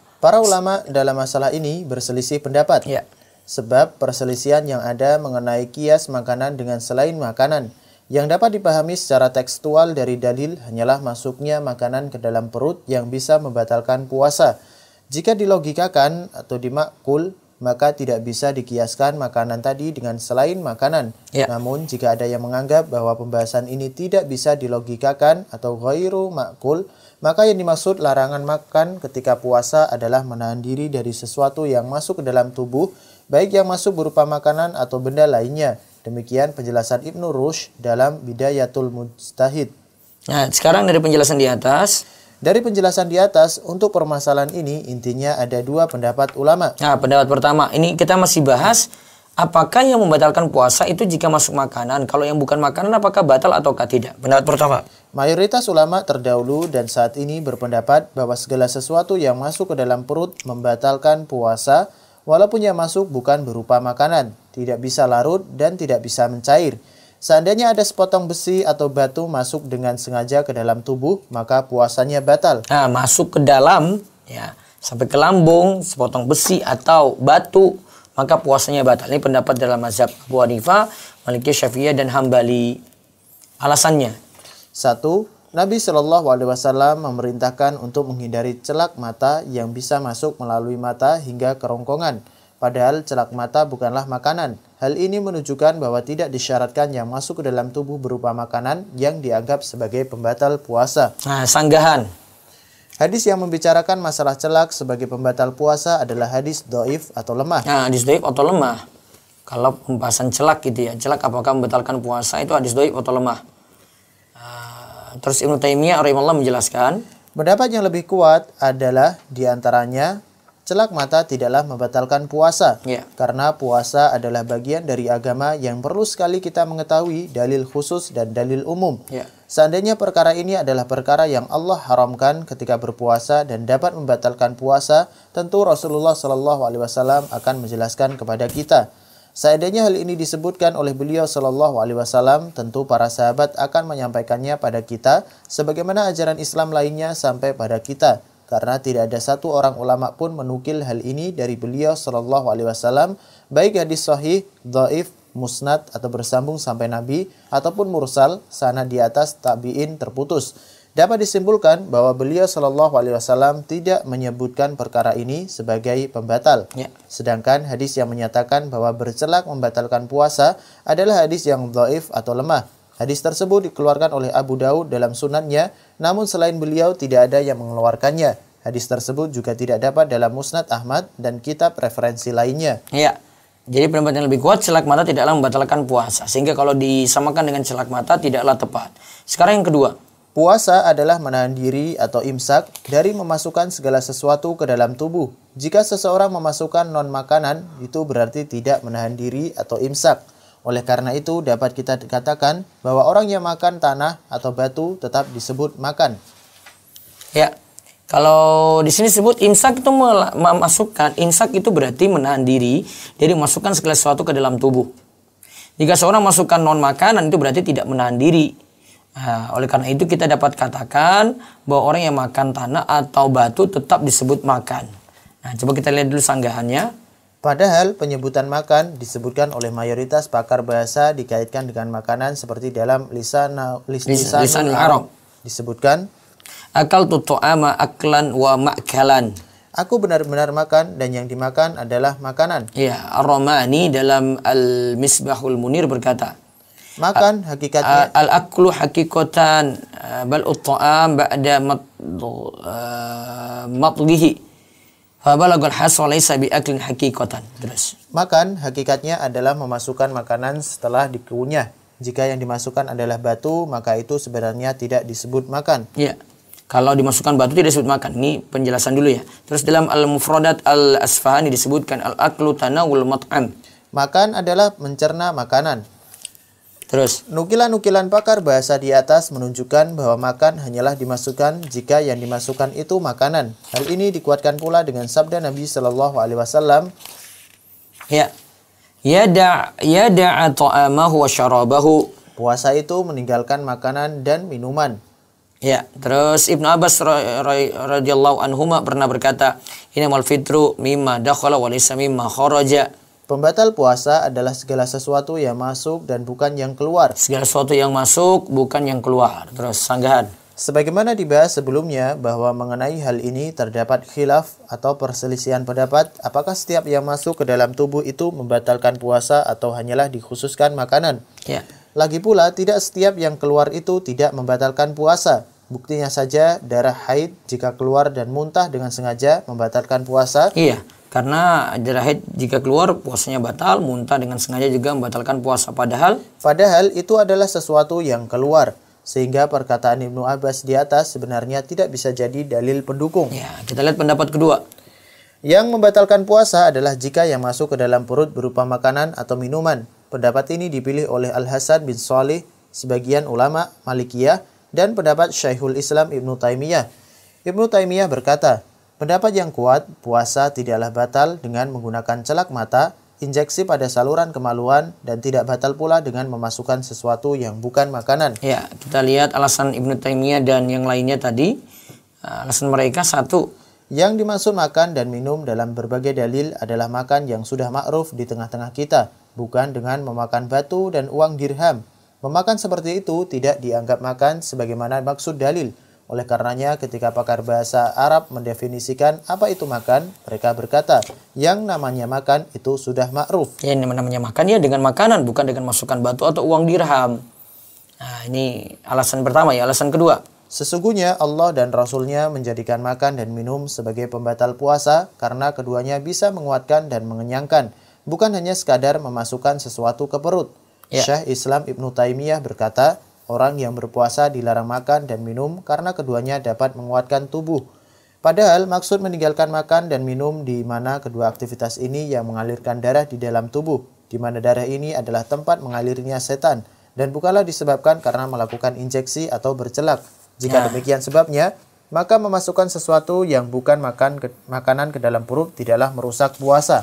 dalam masalah ini berselisih pendapat. Ya. Sebab perselisihan yang ada mengenai kias makanan dengan selain makanan. Yang dapat dipahami secara tekstual dari dalil hanyalah masuknya makanan ke dalam perut yang bisa membatalkan puasa. Jika dilogikakan atau dimakul, maka tidak bisa dikiaskan makanan tadi dengan selain makanan. Ya. Namun jika ada yang menganggap bahwa pembahasan ini tidak bisa dilogikakan atau ghairu makul, maka yang dimaksud larangan makan ketika puasa adalah menahan diri dari sesuatu yang masuk ke dalam tubuh, baik yang masuk berupa makanan atau benda lainnya. Demikian penjelasan Ibnu Rushd dalam Bidayatul Mujtahid. Nah, sekarang dari penjelasan di atas. Dari penjelasan di atas, untuk permasalahan ini intinya ada dua pendapat ulama. Nah, pendapat pertama, ini kita masih bahas apakah yang membatalkan puasa itu jika masuk makanan. Kalau yang bukan makanan apakah batal ataukah tidak? Pendapat pertama. Mayoritas ulama terdahulu dan saat ini berpendapat bahwa segala sesuatu yang masuk ke dalam perut membatalkan puasa, walaupun yang masuk bukan berupa makanan, tidak bisa larut dan tidak bisa mencair. Seandainya ada sepotong besi atau batu masuk dengan sengaja ke dalam tubuh, maka puasanya batal. Nah, masuk ke dalam, ya, sampai ke lambung, sepotong besi atau batu, maka puasanya batal. Ini pendapat dalam mazhab Abu Hanifah, Maliki, Syafi'iyah, dan Hambali. Alasannya? 1. Nabi Shallallahu Alaihi Wasallam memerintahkan untuk menghindari celak mata yang bisa masuk melalui mata hingga kerongkongan. Padahal celak mata bukanlah makanan. Hal ini menunjukkan bahwa tidak disyaratkan yang masuk ke dalam tubuh berupa makanan yang dianggap sebagai pembatal puasa. Nah, sanggahan. Hadis yang membicarakan masalah celak sebagai pembatal puasa adalah hadis dhaif atau lemah. Nah, hadis dhaif atau lemah. Kalau pembahasan celak gitu ya, celak apakah membatalkan puasa itu hadis dhaif atau lemah. Terus Ibnu Taimiyah rahimahullah menjelaskan, pendapat yang lebih kuat adalah diantaranya celak mata tidaklah membatalkan puasa, karena puasa adalah bagian dari agama yang perlu sekali kita mengetahui dalil khusus dan dalil umum. Seandainya perkara ini adalah perkara yang Allah haramkan ketika berpuasa dan dapat membatalkan puasa, tentu Rasulullah Shallallahu Alaihi Wasallam akan menjelaskan kepada kita. Seandainya hal ini disebutkan oleh beliau Shallallahu Alaihi Wasallam, tentu para sahabat akan menyampaikannya pada kita, sebagaimana ajaran Islam lainnya sampai pada kita. Karena tidak ada satu orang ulama pun menukil hal ini dari beliau Shallallahu Alaihi Wasallam, baik hadis sahih, dhaif, musnad atau bersambung sampai Nabi, ataupun mursal, sanad di atas tabi'in terputus. Dapat disimpulkan bahwa beliau Shallallahu Alaihi Wasallam tidak menyebutkan perkara ini sebagai pembatal. Sedangkan hadis yang menyatakan bahwa bercelak membatalkan puasa adalah hadis yang dhaif atau lemah. Hadis tersebut dikeluarkan oleh Abu Daud dalam sunannya, namun selain beliau tidak ada yang mengeluarkannya. Hadis tersebut juga tidak dapat dalam Musnad Ahmad dan kitab referensi lainnya. Ya, jadi pendapat yang lebih kuat, celak mata tidaklah membatalkan puasa. Sehingga kalau disamakan dengan celak mata tidaklah tepat. Sekarang yang kedua. Puasa adalah menahan diri atau imsak dari memasukkan segala sesuatu ke dalam tubuh. Jika seseorang memasukkan non-makanan, itu berarti tidak menahan diri atau imsak. Oleh karena itu dapat kita katakan bahwa orang yang makan tanah atau batu tetap disebut makan. Ya, kalau di sini disebut imsak itu memasukkan, imsak itu berarti menahan diri dari memasukkan segala sesuatu ke dalam tubuh. Jika seorang masukkan non makanan itu berarti tidak menahan diri. Nah, oleh karena itu kita dapat katakan bahwa orang yang makan tanah atau batu tetap disebut makan. Nah, coba kita lihat dulu sanggahannya. Padahal penyebutan makan disebutkan oleh mayoritas pakar bahasa dikaitkan dengan makanan seperti dalam lisanul Arab. Disebutkan, akal tu'ama aklan wa ma'kalan. Aku benar-benar makan dan yang dimakan adalah makanan. Ya, Ar-Ramani dalam Al-Misbahul Munir berkata, makan hakikatnya al-aklu hakikatan bal ut-ta'am ba'da matlihi fa balagul haswa laysa bi aklin hakikatan. Terus. Makan hakikatnya adalah memasukkan makanan setelah dikunyah. Jika yang dimasukkan adalah batu, maka itu sebenarnya tidak disebut makan. Ya. Kalau dimasukkan batu tidak disebut makan. Ini penjelasan dulu ya. Terus dalam Al-Mufradat Al-Asfahani disebutkan al-aklu tanawul mat'am. Makan adalah mencerna makanan. Terus Nukilan-nukilan pakar bahasa di atas menunjukkan bahwa makan hanyalah dimasukkan jika yang dimasukkan itu makanan. Hal ini dikuatkan pula dengan sabda Nabi Shallallahu Alaihi Wasallam. ya. Yada'a ta'amahu wa syarabahu. Puasa itu meninggalkan makanan dan minuman. Ya, terus Ibnu Abbas radhiyallahu anhuma pernah berkata, "Innamal fitru mimma dakhala wa laysa mimma kharaja." Pembatal puasa adalah segala sesuatu yang masuk dan bukan yang keluar. Segala sesuatu yang masuk bukan yang keluar. Terus sanggahan. Sebagaimana dibahas sebelumnya bahwa mengenai hal ini terdapat khilaf atau perselisihan pendapat apakah setiap yang masuk ke dalam tubuh itu membatalkan puasa atau hanyalah dikhususkan makanan. Ya. Lagi pula tidak setiap yang keluar itu tidak membatalkan puasa. Buktinya saja darah haid jika keluar dan muntah dengan sengaja membatalkan puasa. Iya, karena darah haid jika keluar puasanya batal, muntah dengan sengaja juga membatalkan puasa. Padahal itu adalah sesuatu yang keluar. Sehingga perkataan Ibnu Abbas di atas sebenarnya tidak bisa jadi dalil pendukung. Ya, kita lihat pendapat kedua. Yang membatalkan puasa adalah jika yang masuk ke dalam perut berupa makanan atau minuman. Pendapat ini dipilih oleh Al-Hasan bin Shalih, sebagian ulama Malikiyah, dan pendapat Syekhul Islam Ibnu Taimiyah. Ibnu Taimiyah berkata, pendapat yang kuat, puasa tidaklah batal dengan menggunakan celak mata, injeksi pada saluran kemaluan, dan tidak batal pula dengan memasukkan sesuatu yang bukan makanan. Ya, kita lihat alasan Ibnu Taimiyah dan yang lainnya tadi. Alasan mereka satu. Yang dimaksud makan dan minum dalam berbagai dalil adalah makan yang sudah ma'ruf di tengah-tengah kita, bukan dengan memakan batu dan uang dirham. Memakan seperti itu tidak dianggap makan sebagaimana maksud dalil. Oleh karenanya ketika pakar bahasa Arab mendefinisikan apa itu makan, mereka berkata, yang namanya makan itu sudah ma'ruf. Ya, namanya makan ya dengan makanan, bukan dengan masukkan batu atau uang dirham. Nah, ini alasan pertama ya. Alasan kedua. Sesungguhnya Allah dan Rasulnya menjadikan makan dan minum sebagai pembatal puasa karena keduanya bisa menguatkan dan mengenyangkan, bukan hanya sekadar memasukkan sesuatu ke perut. Ya. Syekh Islam Ibnu Taimiyah berkata, orang yang berpuasa dilarang makan dan minum karena keduanya dapat menguatkan tubuh. Padahal maksud meninggalkan makan dan minum di mana kedua aktivitas ini yang mengalirkan darah di dalam tubuh, di mana darah ini adalah tempat mengalirnya setan, dan bukanlah disebabkan karena melakukan injeksi atau bercelak. Jika demikian sebabnya, maka memasukkan sesuatu yang bukan makanan ke dalam perut tidaklah merusak puasa.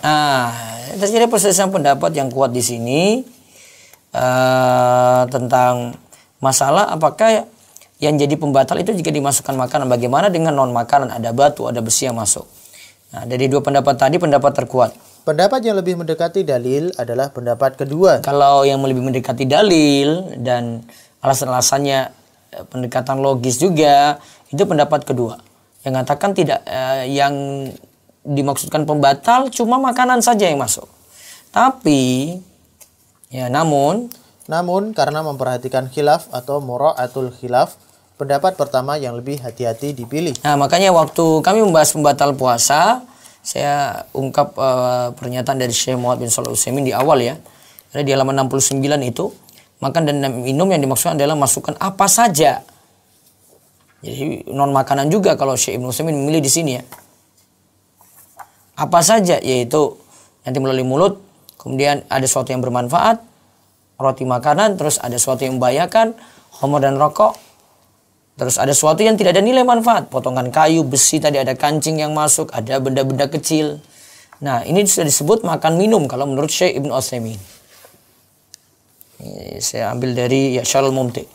Terjadi perselisihan pendapat yang kuat di sini tentang masalah apakah yang jadi pembatal itu jika dimasukkan makanan. Bagaimana dengan non makanan, ada batu, ada besi yang masuk. Nah, dari dua pendapat tadi, pendapat terkuat. Pendapat yang lebih mendekati dalil adalah pendapat kedua. Kalau yang lebih mendekati dalil dan alasan-alasannya pendekatan logis juga, itu pendapat kedua. Yang mengatakan tidak, yang dimaksudkan pembatal cuma makanan saja yang masuk. Tapi ya, namun karena memperhatikan khilaf atau mura'atul khilaf, pendapat pertama yang lebih hati-hati dipilih. Nah, makanya waktu kami membahas pembatal puasa, saya ungkap pernyataan dari Syekh Muhammad bin Shalih Al-Utsaimin di awal ya. Ada di halaman 69 itu, makan dan minum yang dimaksudkan adalah masukkan apa saja. Jadi non makanan juga kalau Syekh Ibnu Utsaimin memilih di sini ya. Apa saja, yaitu nanti melalui mulut, kemudian ada sesuatu yang bermanfaat, roti makanan, terus ada sesuatu yang membahayakan, khamr dan rokok, terus ada sesuatu yang tidak ada nilai manfaat, potongan kayu, besi, tadi ada kancing yang masuk, ada benda-benda kecil. Nah, ini sudah disebut makan minum kalau menurut Syekh Ibnu Utsaimin. Ini saya ambil dari Syarhul Mumti.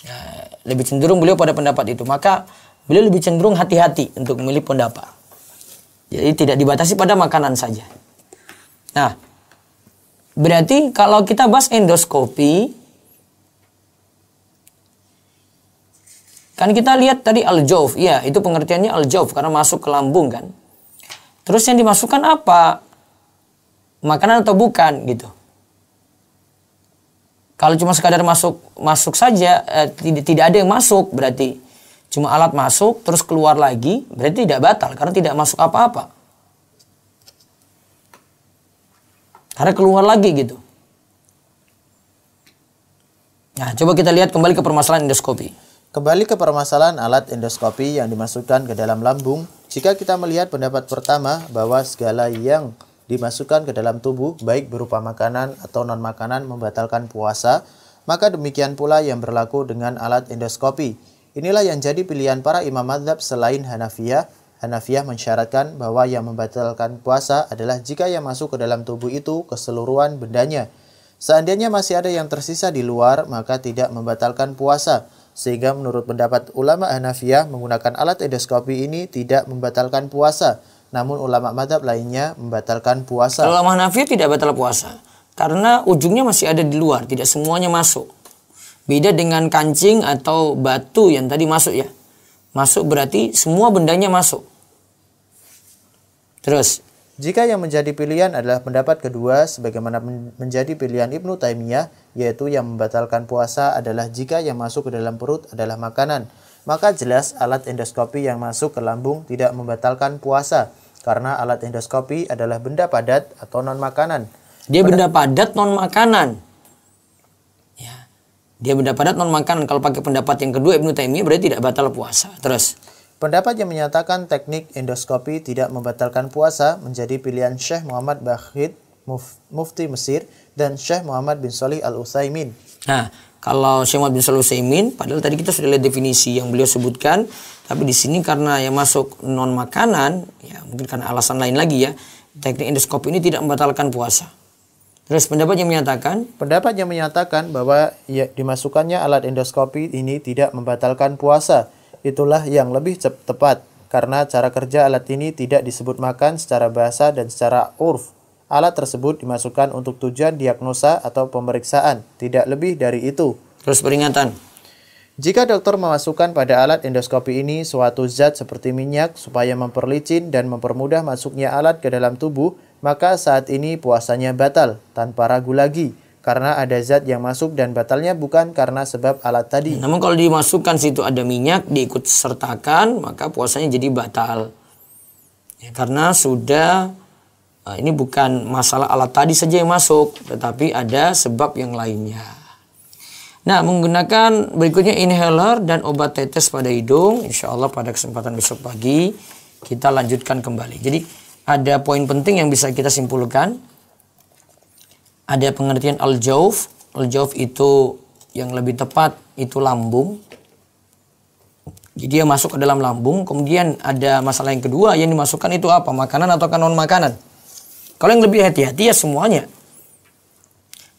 Ya, lebih cenderung beliau pada pendapat itu, maka beliau lebih cenderung hati-hati untuk memilih pendapat. Jadi tidak dibatasi pada makanan saja. Nah, berarti kalau kita bahas endoskopi, kan kita lihat tadi al-jauf, ya itu pengertiannya al-jauf karena masuk ke lambung kan. Terus yang dimasukkan apa? Makanan atau bukan gitu. Kalau cuma sekadar masuk saja, tidak ada yang masuk, berarti cuma alat masuk terus keluar lagi, berarti tidak batal karena tidak masuk apa-apa. Karena keluar lagi gitu. Nah, coba kita lihat kembali ke permasalahan endoskopi. Kembali ke permasalahan alat endoskopi yang dimasukkan ke dalam lambung. Jika kita melihat pendapat pertama bahwa segala yang dimasukkan ke dalam tubuh, baik berupa makanan atau non-makanan membatalkan puasa, maka demikian pula yang berlaku dengan alat endoskopi. Inilah yang jadi pilihan para imam mazhab selain Hanafiyah. Hanafiyah mensyaratkan bahwa yang membatalkan puasa adalah jika yang masuk ke dalam tubuh itu keseluruhan bendanya. Seandainya masih ada yang tersisa di luar, maka tidak membatalkan puasa. Sehingga menurut pendapat ulama Hanafiyah, menggunakan alat endoskopi ini tidak membatalkan puasa. Namun ulama mazhab lainnya membatalkan puasa. Kalau ulama Hanafiyah tidak batal puasa. Karena ujungnya masih ada di luar, tidak semuanya masuk. Beda dengan kancing atau batu yang tadi masuk ya. Masuk berarti semua bendanya masuk. Terus, jika yang menjadi pilihan adalah pendapat kedua, sebagaimana menjadi pilihan Ibnu Taimiyah, yaitu yang membatalkan puasa adalah jika yang masuk ke dalam perut adalah makanan, maka jelas alat endoskopi yang masuk ke lambung tidak membatalkan puasa, karena alat endoskopi adalah benda padat atau non-makanan. Dia benda padat non-makanan. Ya. Dia benda padat non-makanan. Kalau pakai pendapat yang kedua Ibnu Taimiyah berarti tidak batal puasa. Terus, pendapat yang menyatakan teknik endoskopi tidak membatalkan puasa menjadi pilihan Syekh Muhammad Bakhid, Mufti Mesir, dan Syekh Muhammad bin Shalih Al-Utsaimin. Nah, kalau Syekh Muhammad bin Shalih Al-Utsaimin, padahal tadi kita sudah lihat definisi yang beliau sebutkan, tapi di sini karena yang masuk non makanan, ya mungkin karena alasan lain lagi ya, teknik endoskopi ini tidak membatalkan puasa. Terus pendapat yang menyatakan? Pendapat yang menyatakan bahwa ya, dimasukkannya alat endoskopi ini tidak membatalkan puasa. Itulah yang lebih tepat, karena cara kerja alat ini tidak disebut makan secara bahasa dan secara urf. Alat tersebut dimasukkan untuk tujuan diagnosa atau pemeriksaan, tidak lebih dari itu. Terus peringatan. Jika dokter memasukkan pada alat endoskopi ini suatu zat seperti minyak supaya memperlicin dan mempermudah masuknya alat ke dalam tubuh, maka saat ini puasanya batal, tanpa ragu lagi. Karena ada zat yang masuk dan batalnya bukan karena sebab alat tadi. Namun kalau dimasukkan situ ada minyak, diikut sertakan, maka puasanya jadi batal. Ya, karena sudah, ini bukan masalah alat tadi saja yang masuk, tetapi ada sebab yang lainnya. Nah, menggunakan berikutnya inhaler dan obat tetes pada hidung, insya Allah pada kesempatan besok pagi kita lanjutkan kembali. Jadi ada poin penting yang bisa kita simpulkan. Ada pengertian al-jauf. Al-jauf itu yang lebih tepat itu lambung. Jadi dia masuk ke dalam lambung. Kemudian ada masalah yang kedua yang dimasukkan itu apa? Makanan atau non makanan? Kalau yang lebih hati-hati ya semuanya.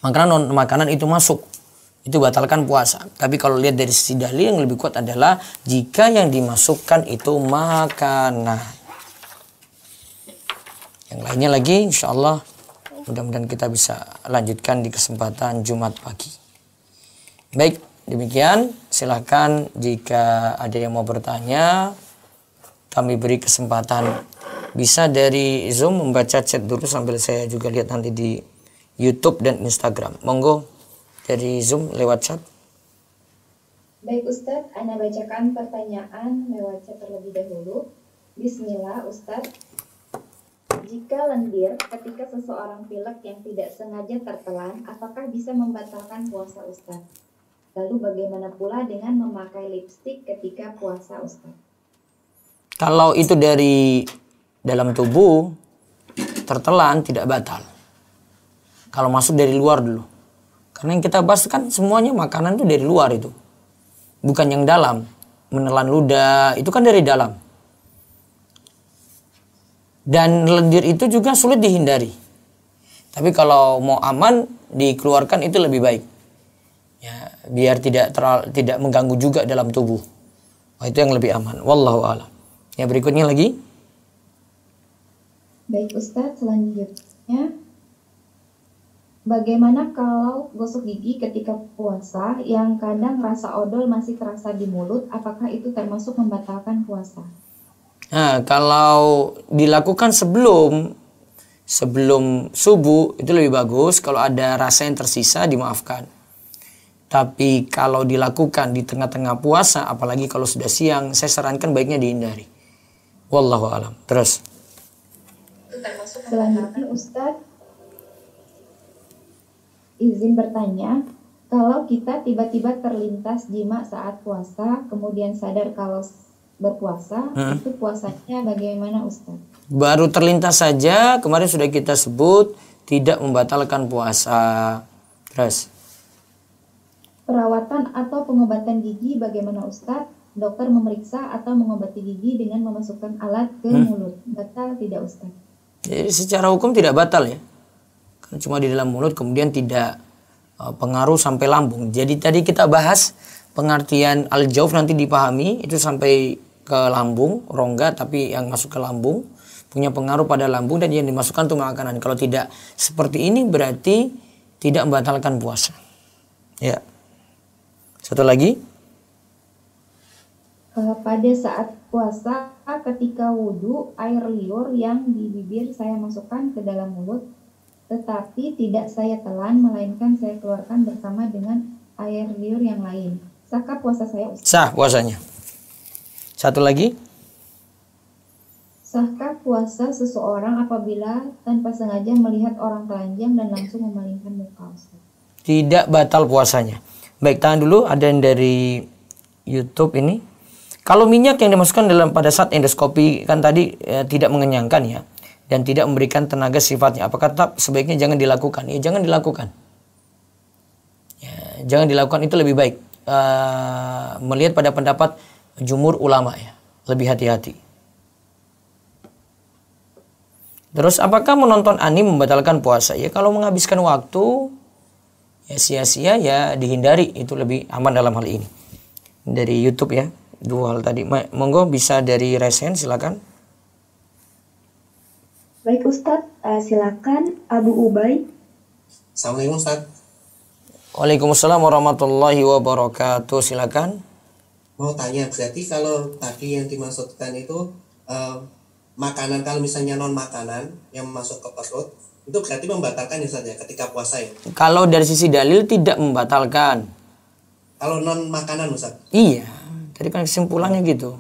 Makanan non makanan itu masuk. Itu batalkan puasa. Tapi kalau lihat dari sisi dalil yang lebih kuat adalah jika yang dimasukkan itu makanan. Yang lainnya lagi insya Allah mudah-mudahan kita bisa lanjutkan di kesempatan Jumat pagi. Baik, demikian. Silahkan jika ada yang mau bertanya, kami beri kesempatan. Bisa dari Zoom membaca chat dulu sambil saya juga lihat nanti di YouTube dan Instagram. Monggo dari Zoom lewat chat. Baik Ustadz, Ana bacakan pertanyaan lewat chat terlebih dahulu. Bismillah Ustadz. Jika lendir ketika seseorang pilek yang tidak sengaja tertelan, apakah bisa membatalkan puasa Ustadz? Lalu bagaimana pula dengan memakai lipstik ketika puasa Ustadz? Kalau itu dari dalam tubuh, tertelan tidak batal. Kalau masuk dari luar dulu. Karena yang kita bahas kan semuanya makanan itu dari luar itu. Bukan yang dalam. Menelan ludah, itu kan dari dalam. Dan lendir itu juga sulit dihindari. Tapi kalau mau aman, dikeluarkan itu lebih baik. Ya, biar tidak mengganggu juga dalam tubuh. Itu yang lebih aman. Wallahu a'lam. Ya, berikutnya lagi. Baik Ustadz, selanjutnya. Bagaimana kalau gosok gigi ketika puasa yang kadang rasa odol masih terasa di mulut, apakah itu termasuk membatalkan puasa? Nah, kalau dilakukan sebelum subuh itu lebih bagus. Kalau ada rasa yang tersisa dimaafkan. Tapi kalau dilakukan di tengah-tengah puasa, apalagi kalau sudah siang, saya sarankan baiknya dihindari. Wallahu a'lam. Terus. Selanjutnya Ustadz, izin bertanya, Kalau kita tiba-tiba terlintas jima saat puasa, kemudian sadar kalau berpuasa, itu puasanya bagaimana Ustaz? Baru terlintas saja, kemarin sudah kita sebut, tidak membatalkan puasa. Terus? Perawatan atau pengobatan gigi bagaimana Ustaz? Dokter memeriksa atau mengobati gigi dengan memasukkan alat ke mulut. Batal tidak Ustaz? Jadi secara hukum tidak batal ya. Karena cuma di dalam mulut, kemudian tidak pengaruh sampai lambung. Jadi tadi kita bahas pengertian al-jauf nanti dipahami itu sampai ke lambung, rongga, tapi yang masuk ke lambung punya pengaruh pada lambung dan yang dimasukkan untuk makanan. Kalau tidak seperti ini berarti tidak membatalkan puasa. Ya. Satu lagi. Pada saat puasa ketika wudhu, air liur yang di bibir saya masukkan ke dalam mulut, tetapi tidak saya telan, melainkan saya keluarkan bersama dengan air liur yang lain. Sahkah puasa saya Ustaz? Sah puasanya. Satu lagi. Sahkah puasa seseorang apabila tanpa sengaja melihat orang telanjang dan langsung memalingkan muka Ustaz? Tidak batal puasanya. Baik, tahan dulu, ada yang dari YouTube ini. Kalau minyak yang dimasukkan dalam pada saat endoskopi kan tadi tidak mengenyangkan ya, dan tidak memberikan tenaga sifatnya, apakah tetap sebaiknya jangan dilakukan? Ya jangan dilakukan. Ya, jangan dilakukan, itu lebih baik. Melihat pada pendapat jumhur ulama ya, lebih hati-hati. Terus apakah menonton anime membatalkan puasa? Ya kalau menghabiskan waktu ya sia-sia ya dihindari, itu lebih aman dalam hal ini. Dari YouTube ya, dua hal tadi. Monggo bisa dari Resen, silakan. Baik Ustadz, silakan Abu Ubay. Assalamualaikum Ustaz. Waalaikumsalam warahmatullahi wabarakatuh, silakan. Mau tanya, berarti kalau tadi yang dimaksudkan itu makanan, kalau misalnya non makanan yang masuk ke perut, itu berarti membatalkan ya Ustaz ya ketika puasa ya? Kalau dari sisi dalil tidak membatalkan. Kalau non makanan Ustaz? Iya, tadi kan kesimpulannya gitu.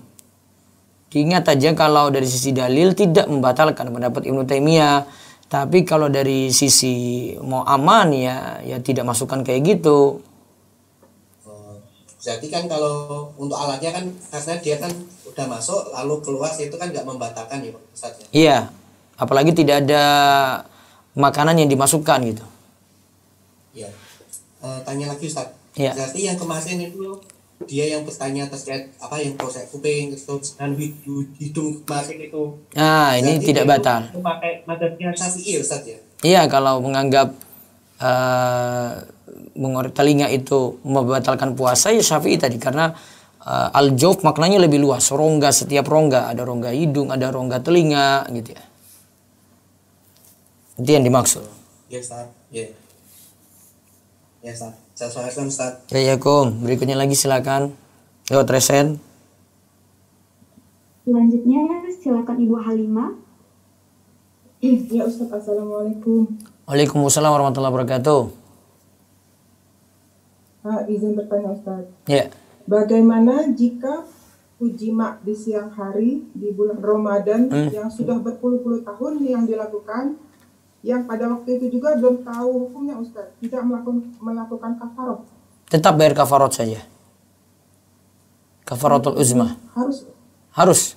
Diingat aja kalau dari sisi dalil tidak membatalkan pendapat Ibnu Taimiyah. Tapi kalau dari sisi mau aman ya tidak masukkan kayak gitu. Berarti kan kalau untuk alatnya kan karena dia kan udah masuk lalu keluar, itu kan nggak membatalkan ya Ustaz ya? Iya, apalagi tidak ada makanan yang dimasukkan gitu. Iya. Tanya lagi Ustaz. Iya. Berarti yang kemarin itu dia yang bertanya terkait apa yang proses kuping dan hidung kemarin itu. Nah, ini tidak batal. Memakai mazhabnya Syafi'i Ustaz ya? Iya, kalau menganggap mengorek telinga itu membatalkan puasa ya Syafi'i tadi, karena al-jauf maknanya lebih luas, rongga, setiap rongga, ada rongga hidung, ada rongga telinga gitu ya. Itu yang dimaksud. Ya Ustaz. Ya. Ya Ustaz. Assalamualaikum Ustaz. Assalamualaikum. Berikutnya lagi silakan. Lewat Resen. Selanjutnya silakan Ibu Halimah. Ya Ustaz, Assalamualaikum. Waalaikumsalam warahmatullahi wabarakatuh. Izin bertanya Ustaz. Ya. Bagaimana jika jima di siang hari di bulan Ramadan yang sudah berpuluh-puluh tahun yang dilakukan, yang pada waktu itu juga belum tahu hukumnya Ustaz, tidak melakukan kafarat? Tetap bayar kafarat saja. Kafaratul uzma. Harus.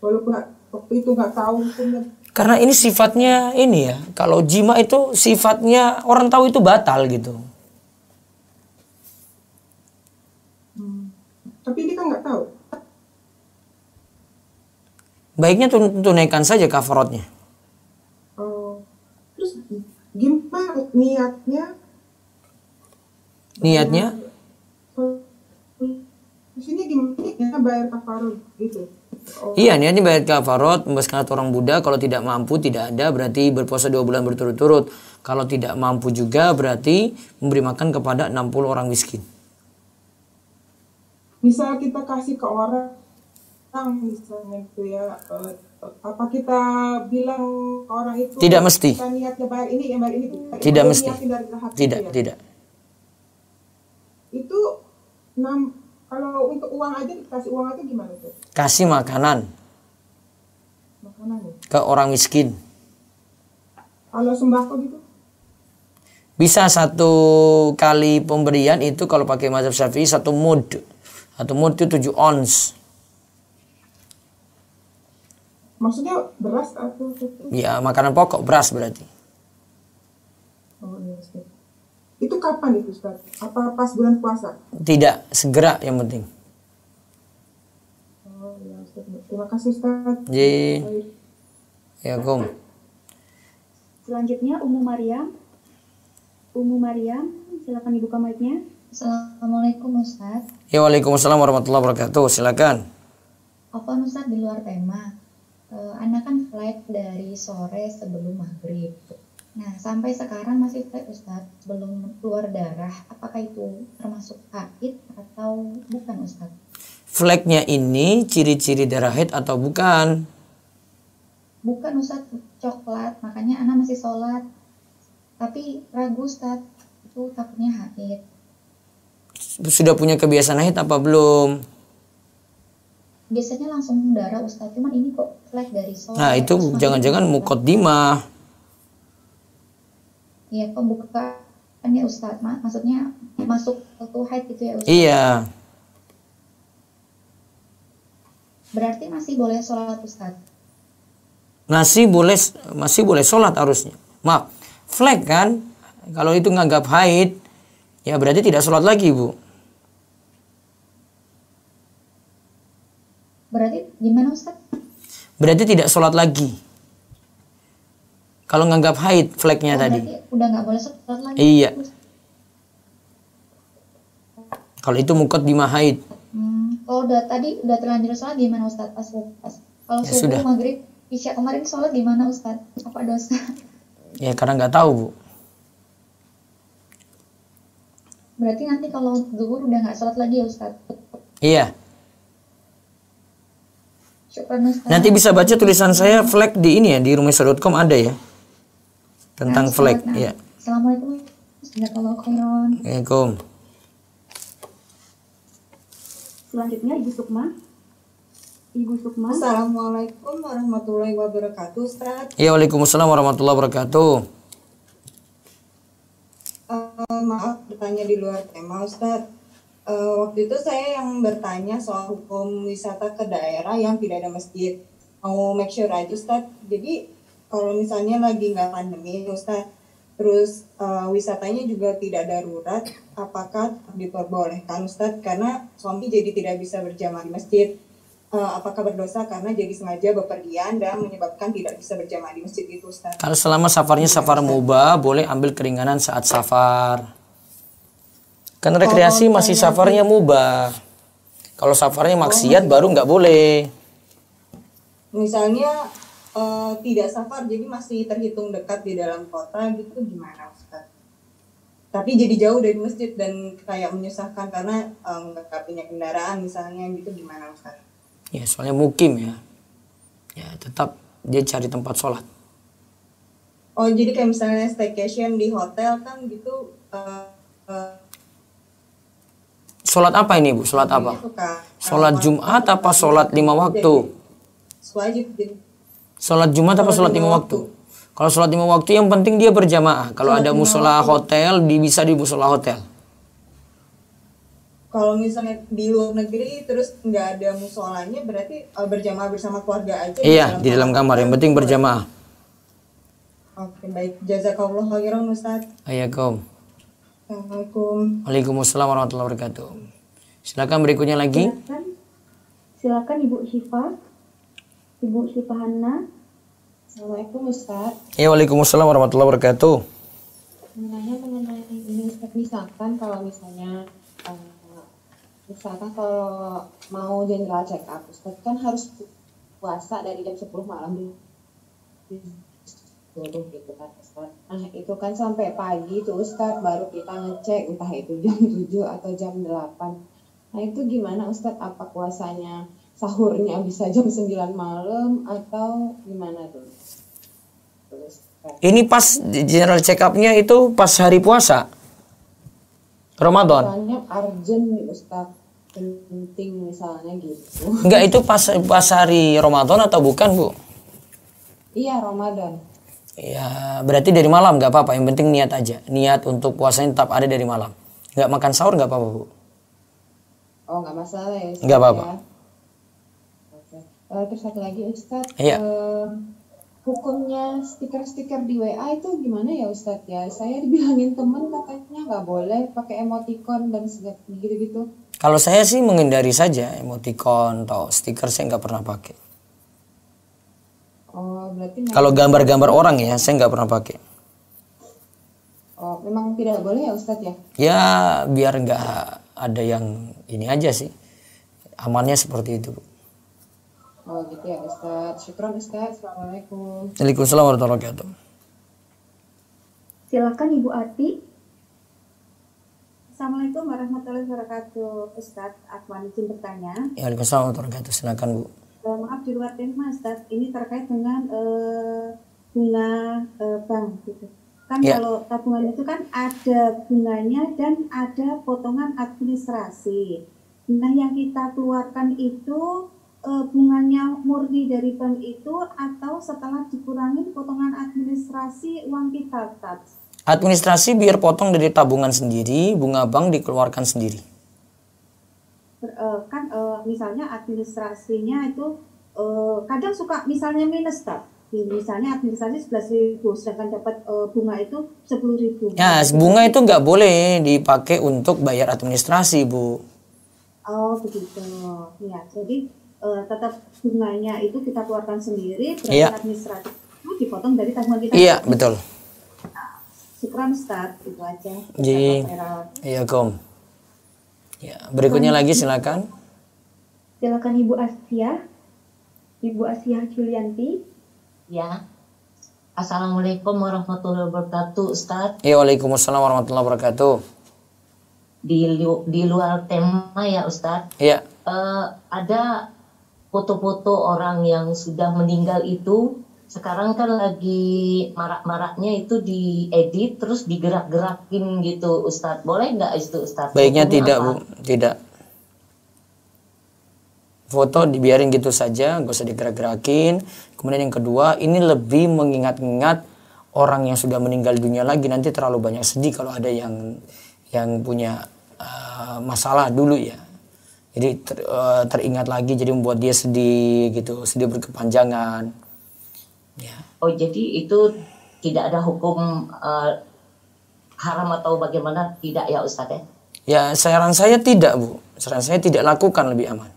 Walaupun waktu itu nggak tahu hukumnya. Karena ini sifatnya ini ya. Kalau jima itu sifatnya orang tahu itu batal gitu. Tapi dia kan nggak tahu. Baiknya tunaikan saja kafaratnya. Terus gimana niatnya? Niatnya? Di sini gimana bayar kafarat gitu? Iya, niatnya bayar kafarat, membebaskan orang Buddha. Kalau tidak mampu, tidak ada, berarti berpuasa 2 bulan berturut-turut. Kalau tidak mampu juga berarti memberi makan kepada 60 orang miskin. Misal kita kasih ke orang misalnya itu ya, apa kita bilang ke orang itu? Tidak mesti. Kita niatnya bayar ini, yang bayar ini. Tidak mesti. Tidak, ya? Tidak. Itu kalau untuk uang aja, dikasih uang aja gimana tuh? Kasih makanan. Makanan ya? Ke orang miskin. Kalau sembako gitu? Bisa 1 kali pemberian itu kalau pakai mazhab Syafi'i 1 mud. 1 mud itu 7 ons. Maksudnya beras atau Ya, makanan pokok beras berarti. Oh iya Ustaz. Itu kapan itu Ustaz? Apa pas bulan puasa? Tidak, segera yang penting. Oh iya Ustaz. Terima kasih Ustaz. Ji. Baik. Ya, Gom. Selanjutnya Ummu Maryam. Ummu Maryam, silakan dibuka mic-nya. Assalamualaikum Ustadz. Ya, waalaikumsalam warahmatullahi wabarakatuh. Silakan. Afwan Ustadz, di luar tema. Anak kan flight dari sore sebelum maghrib. Nah, sampai sekarang masih flight Ustadz, belum keluar darah. Apakah itu termasuk haid atau bukan Ustadz? Flagnya ini ciri-ciri darah haid atau bukan? Bukan Ustadz, coklat. Makanya anak masih sholat. Tapi ragu Ustadz, itu takutnya haid. Sudah punya kebiasaan haid apa belum? Biasanya langsung darah Ustadz, cuman ini kok flag dari sore. Nah, itu terus jangan-jangan maghrib, muqaddimah. Iya, pembukaan ya Ustadz. Maksudnya masuk waktu haid gitu ya Ustadz. Iya. Berarti masih boleh sholat Ustadz. Masih boleh sholat harusnya. Maaf, flag kan? Kalau itu nganggap haid, ya berarti tidak sholat lagi, Bu. Berarti gimana Ustadz? Berarti tidak sholat lagi. Kalau nganggap haid flagnya tadi. Berarti udah nggak boleh sholat lagi. Iya. Kalau itu muqaddimah haid. Kalau tadi udah terlanjur sholat gimana Ustadz? Kalau Ya, subuh sudah. maghrib isya kemarin sholat gimana Ustadz? Apa dosa? Ya karena nggak tahu, Bu. Berarti nanti kalau zuhur udah nggak sholat lagi ya Ustadz? Iya. Syukran Ustadz. Nanti bisa baca tulisan saya flag di ini ya, di rumahisa.com ada ya. Tentang Nah, flag, nah. ya. Assalamualaikum. Jazakallahu khairan. Assalamualaikum. Selanjutnya Ibu Sukma. Ibu Sukma. Assalamualaikum warahmatullahi wabarakatuh, Ustaz. Ya, waalaikumsalam warahmatullahi wabarakatuh. Maaf bertanya di luar tema, Ustaz. Waktu itu saya yang bertanya soal hukum wisata ke daerah yang tidak ada masjid. Mau make sure aja, Ustaz. Jadi kalau misalnya lagi nggak pandemi, Ustaz, terus wisatanya juga tidak darurat, apakah diperbolehkan, Ustaz? Karena suami jadi tidak bisa berjamaah di masjid. Apakah berdosa karena jadi sengaja bepergian dan menyebabkan tidak bisa berjamaah di masjid itu, Ustaz? Kalau selama safarnya safar mubah, boleh ambil keringanan saat safar. Kan rekreasi masih safarnya mubah. Kalau safarnya maksiat baru nggak boleh. Misalnya tidak safar jadi masih terhitung dekat di dalam kota gitu, gimana Ustaz? Tapi jadi jauh dari masjid dan kayak menyusahkan karena nggak punya kendaraan misalnya gitu, gimana Ustaz? Ya, soalnya mukim ya. Ya, tetap dia cari tempat sholat. Oh, jadi kayak misalnya staycation di hotel kan gitu. Sholat apa ini, Bu? Sholat apa? Sholat Jumat apa sholat 5 waktu? Wajib jadi. Sholat Jumat apa sholat 5 waktu? Kalau sholat 5 waktu yang penting dia berjamaah. Kalau ada musola hotel, bisa di musola hotel. Kalau misalnya di luar negeri terus nggak ada musolanya, berarti berjamaah bersama keluarga aja? Iya, di dalam kamar. Yang penting berjamaah. Oke, baik. Jazakallah khairan, Ustaz. Assalamualaikum. Assalamualaikum. Waalaikumsalam warahmatullahi wabarakatuh. Silakan berikutnya lagi. Silakan Ibu Syifa. Ibu Syifa Hanna. Assalamualaikum Ustaz. Ya, waalaikumsalam warahmatullahi wabarakatuh. Menanya mengenai ini Ustaz, misalkan kalau kalau mau general check up, Ustaz kan harus puasa dari jam 10 malam dulu gitu kan Ustaz. Nah itu kan sampai pagi tuh Ustaz baru kita ngecek entah itu jam 7 atau jam 8. Nah itu gimana Ustaz, apa puasanya sahurnya bisa jam 9 malam atau gimana tuh? Ini pas general check up-nya itu pas hari puasa Ramadan. Soalnya urgent nih Ustaz, penting misalnya gitu. Enggak, itu pas hari Ramadan atau bukan, Bu? Iya Ramadan. Ya, berarti dari malam nggak apa-apa. Yang penting niat aja. Niat untuk puasanya tetap ada dari malam. Nggak makan sahur nggak apa-apa, Bu. Oh, nggak masalah ya, Ustaz, Nggak apa-apa. ya. Oke. Terus satu lagi, Ustaz. Iya. Hukumnya stiker-stiker di WA itu gimana ya, Ustaz ya? Saya dibilangin temen katanya nggak boleh pakai emoticon dan gitu-gitu. Kalau saya sih menghindari saja emoticon atau stiker, saya nggak pernah pakai. Oh, berarti Kalau gambar-gambar orang ya, saya nggak pernah pakai. Oh, memang tidak boleh ya, Ustaz ya? Ya, biar nggak ada yang ini aja sih. Amannya seperti itu, Bu. Oh, gitu ya, Ustaz. Syukran, Ustaz. Assalamualaikum. Waalaikumsalam warahmatullahi wabarakatuh. Silakan Ibu Ati. Assalamualaikum warahmatullahi wabarakatuh. Ustadz, Afwan izin bertanya. Waalaikumsalam warahmatullahi wabarakatuh. Silakan, Bu. Maaf di luar tema, Ustadz. Ini terkait dengan bunga bank gitu. Kan Ya. kalau tabungan itu kan ada bunganya dan ada potongan administrasi. Nah, yang kita keluarkan itu bunganya murni dari bank itu atau setelah dikurangin potongan administrasi uang kita, Ustadz? Administrasi biar potong dari tabungan sendiri, bunga bank dikeluarkan sendiri. Kan misalnya administrasinya itu kadang suka misalnya minus, tak? Misalnya administrasi 11.000, sedangkan dapat bunga itu 10.000. Ya, bunga itu nggak boleh dipakai untuk bayar administrasi, Bu. Oh, begitu. Ya, jadi tetap bunganya itu kita keluarkan sendiri, berarti Iya. administrasi itu dipotong dari tabungan kita. Iya, betul. Syukran, Ustaz, itu aja. Ji. Iya, Kom. Ya, berikutnya lagi silakan. Silakan Ibu Asia. Ibu Asia Julianti. Ya. Assalamualaikum warahmatullahi wabarakatuh, Ustadz. Ya, waalaikumsalam warahmatullahi wabarakatuh. Di luar tema ya, Ustadz. Iya. Ada foto-foto orang yang sudah meninggal itu sekarang kan lagi marak-maraknya itu diedit terus digerak-gerakin gitu, Ustadz. Boleh nggak itu, Ustadz? Baiknya Hukumnya tidak, apa? Bu. Tidak. Foto dibiarin gitu saja, nggak usah digerak-gerakin. Kemudian yang kedua, ini lebih mengingat-ingat orang yang sudah meninggal dunia lagi. Nanti terlalu banyak sedih kalau ada yang punya masalah dulu ya. Jadi teringat lagi, jadi membuat dia sedih gitu, sedih berkepanjangan. Ya. Oh, jadi itu tidak ada hukum haram atau bagaimana? Tidak ya, Ustadz ya? Ya, saran saya tidak, Bu. Saran saya tidak lakukan, lebih aman.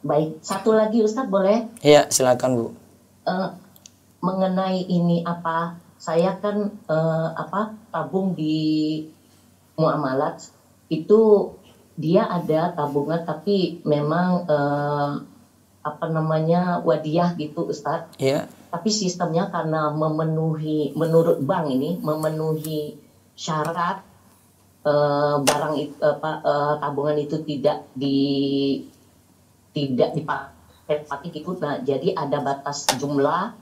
Baik, satu lagi Ustadz boleh? Iya, silakan, Bu. Mengenai ini apa? Saya kan tabung di muamalat itu dia ada tabungan tapi memang wadiyah gitu, Ustadz. Iya. Tapi sistemnya karena menurut bank ini memenuhi syarat barang tabungan itu tidak dipakai ikut. Nah, jadi ada batas jumlah.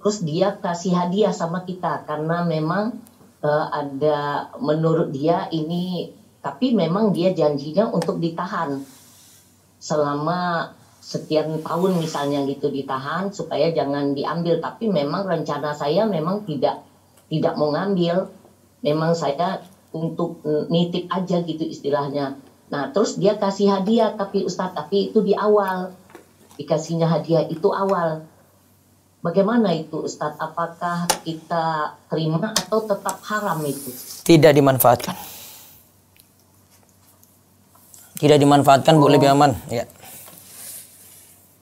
Terus dia kasih hadiah sama kita karena memang ada menurut dia ini, tapi memang dia janjinya untuk ditahan selama sekian tahun misalnya gitu, ditahan supaya jangan diambil. Tapi memang rencana saya memang tidak mau ngambil, memang saya untuk nitip aja gitu istilahnya. Nah, terus dia kasih hadiah, tapi Ustadz, tapi itu di awal dikasihnya hadiah itu awal. Bagaimana itu, Ustadz? Apakah kita terima atau tetap haram itu? Tidak dimanfaatkan. Tidak dimanfaatkan, Bu, lebih aman. Ya.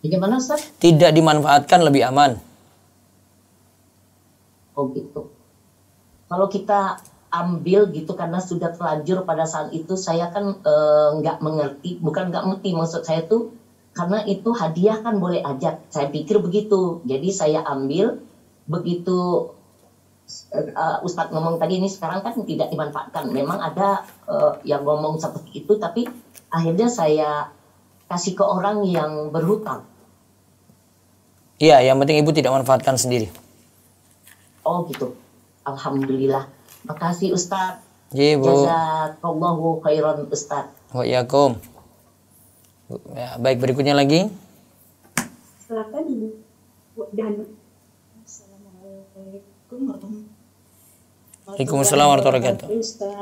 Bagaimana, Ustadz? Tidak dimanfaatkan, lebih aman. Oh gitu. Kalau kita ambil gitu karena sudah terlanjur pada saat itu, saya kan nggak mengerti, bukan nggak ngerti, maksud saya tuh karena itu hadiah kan boleh aja, saya pikir begitu. Jadi saya ambil begitu. Ustadz ngomong tadi ini sekarang kan tidak dimanfaatkan. Memang ada yang ngomong seperti itu, tapi akhirnya saya kasih ke orang yang berhutang. Iya, yang penting Ibu tidak manfaatkan sendiri. Oh gitu. Alhamdulillah. Makasih Ustadz. Iya, Bu. Jazakallahu khairan Ustadz. Waalaikumsalam. Ya, baik, berikutnya lagi. Silakan Ibu Dan Waalaikumsalam warahmatullahi wabarakatuh.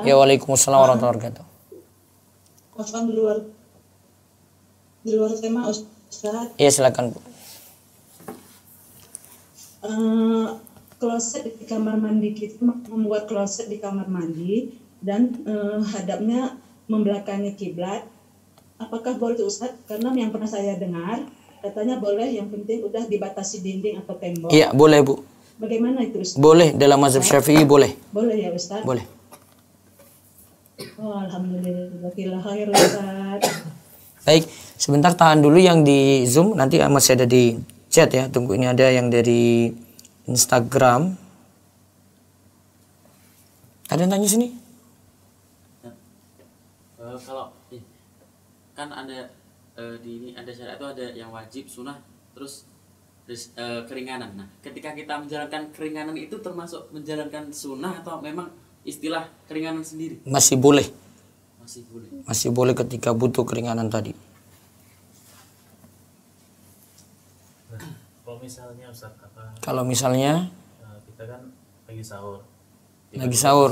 Ya, waalaikumsalam warahmatullahi wabarakatuh. Maafkan di luar tema Ustaz. Iya, silakan Bu. Kloset di kamar mandi, kita membuat kloset di kamar mandi dan hadapnya membelakangi kiblat. Apakah boleh Ustaz? Karena yang pernah saya dengar katanya boleh, yang penting udah dibatasi dinding atau tembok. Iya, boleh Bu. Bagaimana itu Ustaz? Boleh, dalam mazhab Syafi'i boleh. Boleh ya Ustaz? Boleh. Oh, alhamdulillah khair Ustaz. Baik, sebentar tahan dulu yang di Zoom, nanti masih ada di chat ya. Tunggu, ini ada yang dari Instagram. Ada yang tanya sini? Kalau kan ada di ini ada syarat itu, ada yang wajib, sunnah, terus keringanan. Nah, ketika kita menjalankan keringanan itu termasuk menjalankan sunnah atau memang istilah keringanan sendiri? Masih boleh. Masih boleh. Masih boleh ketika butuh keringanan tadi. Kalau misalnya Ustaz, Kalau misalnya kita kan lagi sahur.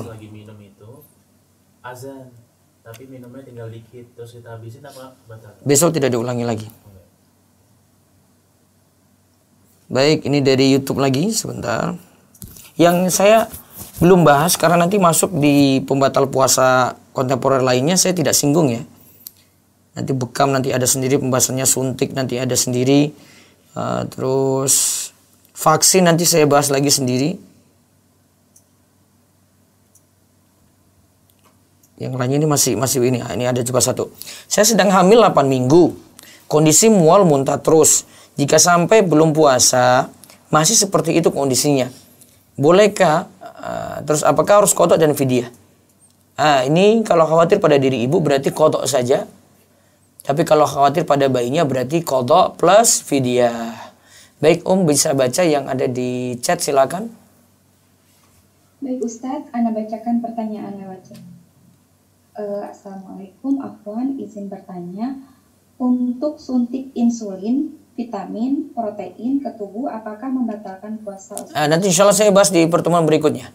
Lagi minum itu azan, tapi minumnya tinggal dikit, terus kita habisin apa batal? Besok tidak diulangi lagi. Baik, ini dari YouTube lagi sebentar. Yang saya belum bahas karena nanti masuk di pembatal puasa kontemporer lainnya, saya tidak singgung ya. Nanti bekam nanti ada sendiri pembahasannya, suntik nanti ada sendiri, terus vaksin nanti saya bahas lagi sendiri. Yang lainnya ini masih ini ada coba satu. Saya sedang hamil 8 minggu. Kondisi mual muntah terus. Jika sampai belum puasa masih seperti itu kondisinya, bolehkah? Terus apakah harus qada dan fidyah? Ini kalau khawatir pada diri ibu berarti qada saja. Tapi kalau khawatir pada bayinya berarti qada plus fidyah. Baik, bisa baca yang ada di chat, silakan. Baik Ustadz, Ana bacakan pertanyaan lewat chat. Assalamualaikum, Afwan, izin bertanya. Untuk suntik insulin, vitamin, protein ke tubuh, apakah membatalkan puasa? Nanti insya Allah saya bahas di pertemuan berikutnya.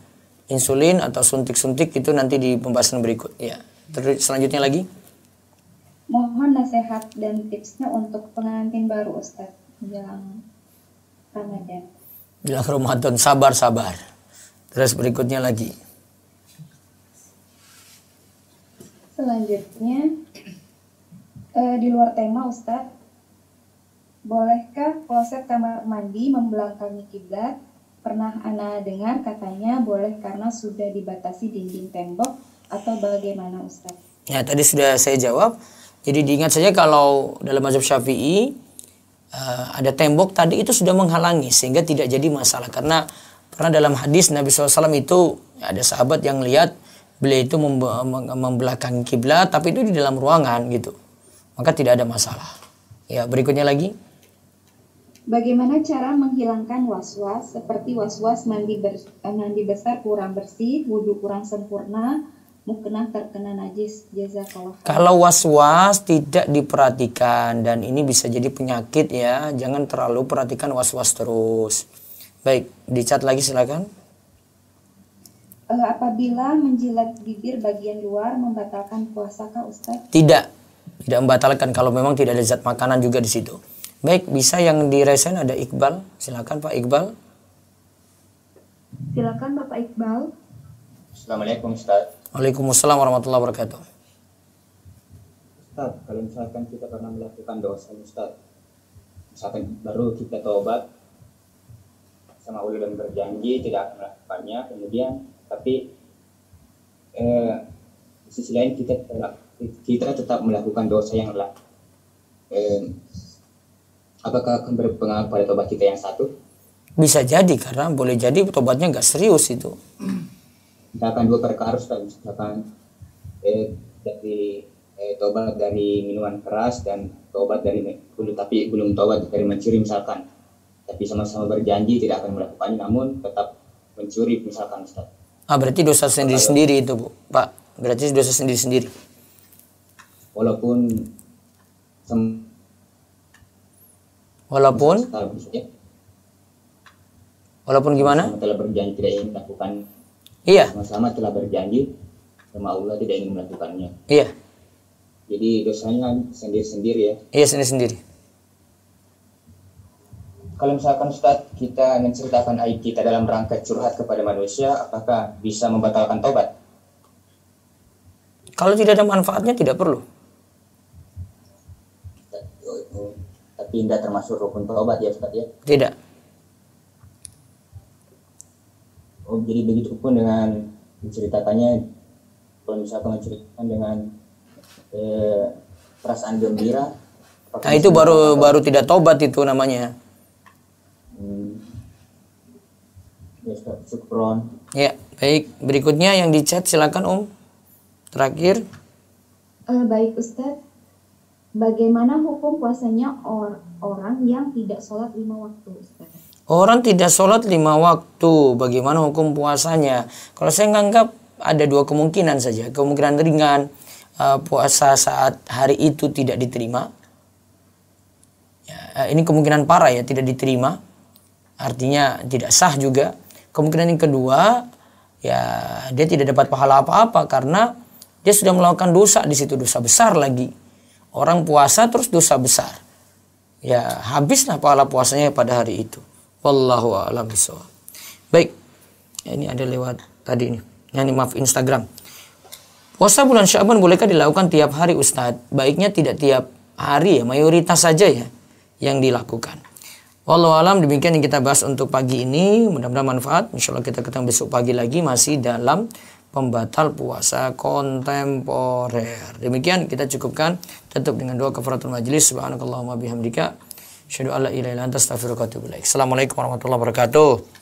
Insulin atau suntik-suntik itu nanti di pembahasan berikut. Ya. Terus selanjutnya lagi. Mohon nasihat dan tipsnya untuk pengantin baru Ustadz menjelang Ramadan. Bilang Ramadan, sabar. Terus berikutnya lagi. Selanjutnya, di luar tema Ustadz, bolehkah kloset kamar mandi membelakangi kiblat? Pernah Ana dengar katanya boleh karena sudah dibatasi dinding tembok, atau bagaimana Ustadz? Ya, tadi sudah saya jawab. Jadi diingat saja kalau dalam mazhab Syafi'i ada tembok tadi itu sudah menghalangi sehingga tidak jadi masalah. Karena pernah dalam hadis Nabi SAW itu ada sahabat yang lihat beliau itu membelakangi kiblat tapi itu di dalam ruangan gitu. Maka tidak ada masalah. Ya, berikutnya lagi. Bagaimana cara menghilangkan was-was seperti was-was mandi besar kurang bersih, wudhu kurang sempurna, mukena terkena najis, jazakallah. Kalau was-was tidak diperhatikan dan ini bisa jadi penyakit ya, jangan terlalu perhatikan was-was terus. Baik, dicat lagi silakan. Apabila menjilat bibir bagian luar membatalkan puasa kah Ustaz? Tidak membatalkan kalau memang tidak ada zat makanan juga di situ. Baik, bisa yang di resen ada Iqbal, silakan Pak Iqbal. Silakan Bapak Iqbal. Assalamualaikum Ustaz. Waalaikumsalam warahmatullahi wabarakatuh. Ustaz, kalau misalkan kita pernah melakukan dosa Ustaz, misalkan baru kita taubat sama Allah dan berjanji tidak akan melakukannya, kemudian tapi di sisi lain kita tetap melakukan dosa yang lain, apakah akan berpengaruh pada tobat kita yang satu? Bisa jadi, karena boleh jadi tobatnya nggak serius itu. Misalkan dua perkara, misalkan dari tobat dari minuman keras dan tobat dari tapi belum tobat dari mencuri misalkan, tapi sama-sama berjanji tidak akan melakukannya namun tetap mencuri misalkan Ustaz. Berarti dosa sendiri-sendiri itu Bu, Pak. Berarti dosa sendiri-sendiri. Walaupun Walaupun gimana? Sama telah berjanji tidak ingin melakukan. Iya. Sama-sama telah berjanji sama Allah tidak ingin melakukannya. Iya. Jadi dosanya sendiri-sendiri ya. Iya, sendiri-sendiri. Kalau misalkan Ustaz kita menceritakan aib kita dalam rangka curhat kepada manusia, apakah bisa membatalkan tobat? Kalau tidak ada manfaatnya tidak perlu. Tapi tidak termasuk rukun tobat ya Ustaz ya? Tidak. Oh, jadi begitu pun dengan menceritakannya, kalau misalkan menceritakan dengan perasaan gembira. Nah itu baru tidak tobat itu namanya. Ya Ustaz, syukron. Ya, baik. Berikutnya yang di chat silakan Terakhir. Baik Ustadz, bagaimana hukum puasanya orang yang tidak sholat 5 waktu Ustadz? Orang tidak sholat 5 waktu, bagaimana hukum puasanya? Kalau saya menganggap ada 2 kemungkinan saja. Kemungkinan ringan, puasa saat hari itu tidak diterima. Ya, ini kemungkinan parah ya, tidak diterima. Artinya tidak sah juga. Kemungkinan yang kedua, ya dia tidak dapat pahala apa-apa karena dia sudah melakukan dosa di situ, dosa besar lagi. Orang puasa terus dosa besar. Ya habislah pahala puasanya pada hari itu. Wallahu a'lam bishawab. Baik. Ya, ini ada lewat tadi ini. Ini maaf Instagram. Puasa bulan Sya'ban bolehkah dilakukan tiap hari Ustadz? Baiknya tidak tiap hari ya, mayoritas saja ya yang dilakukan. Wallahu a'lam, demikian yang kita bahas untuk pagi ini. Mudah-mudahan manfaat. Insyaallah kita ketemu besok pagi lagi masih dalam pembatal puasa kontemporer. Demikian kita cukupkan, tutup dengan doa kafaratul majlis. Subhanakallahumma bihamdika asyhadu an la ilaha illa anta astaghfiruka wa atubu ilaik. Assalamualaikum warahmatullahi wabarakatuh.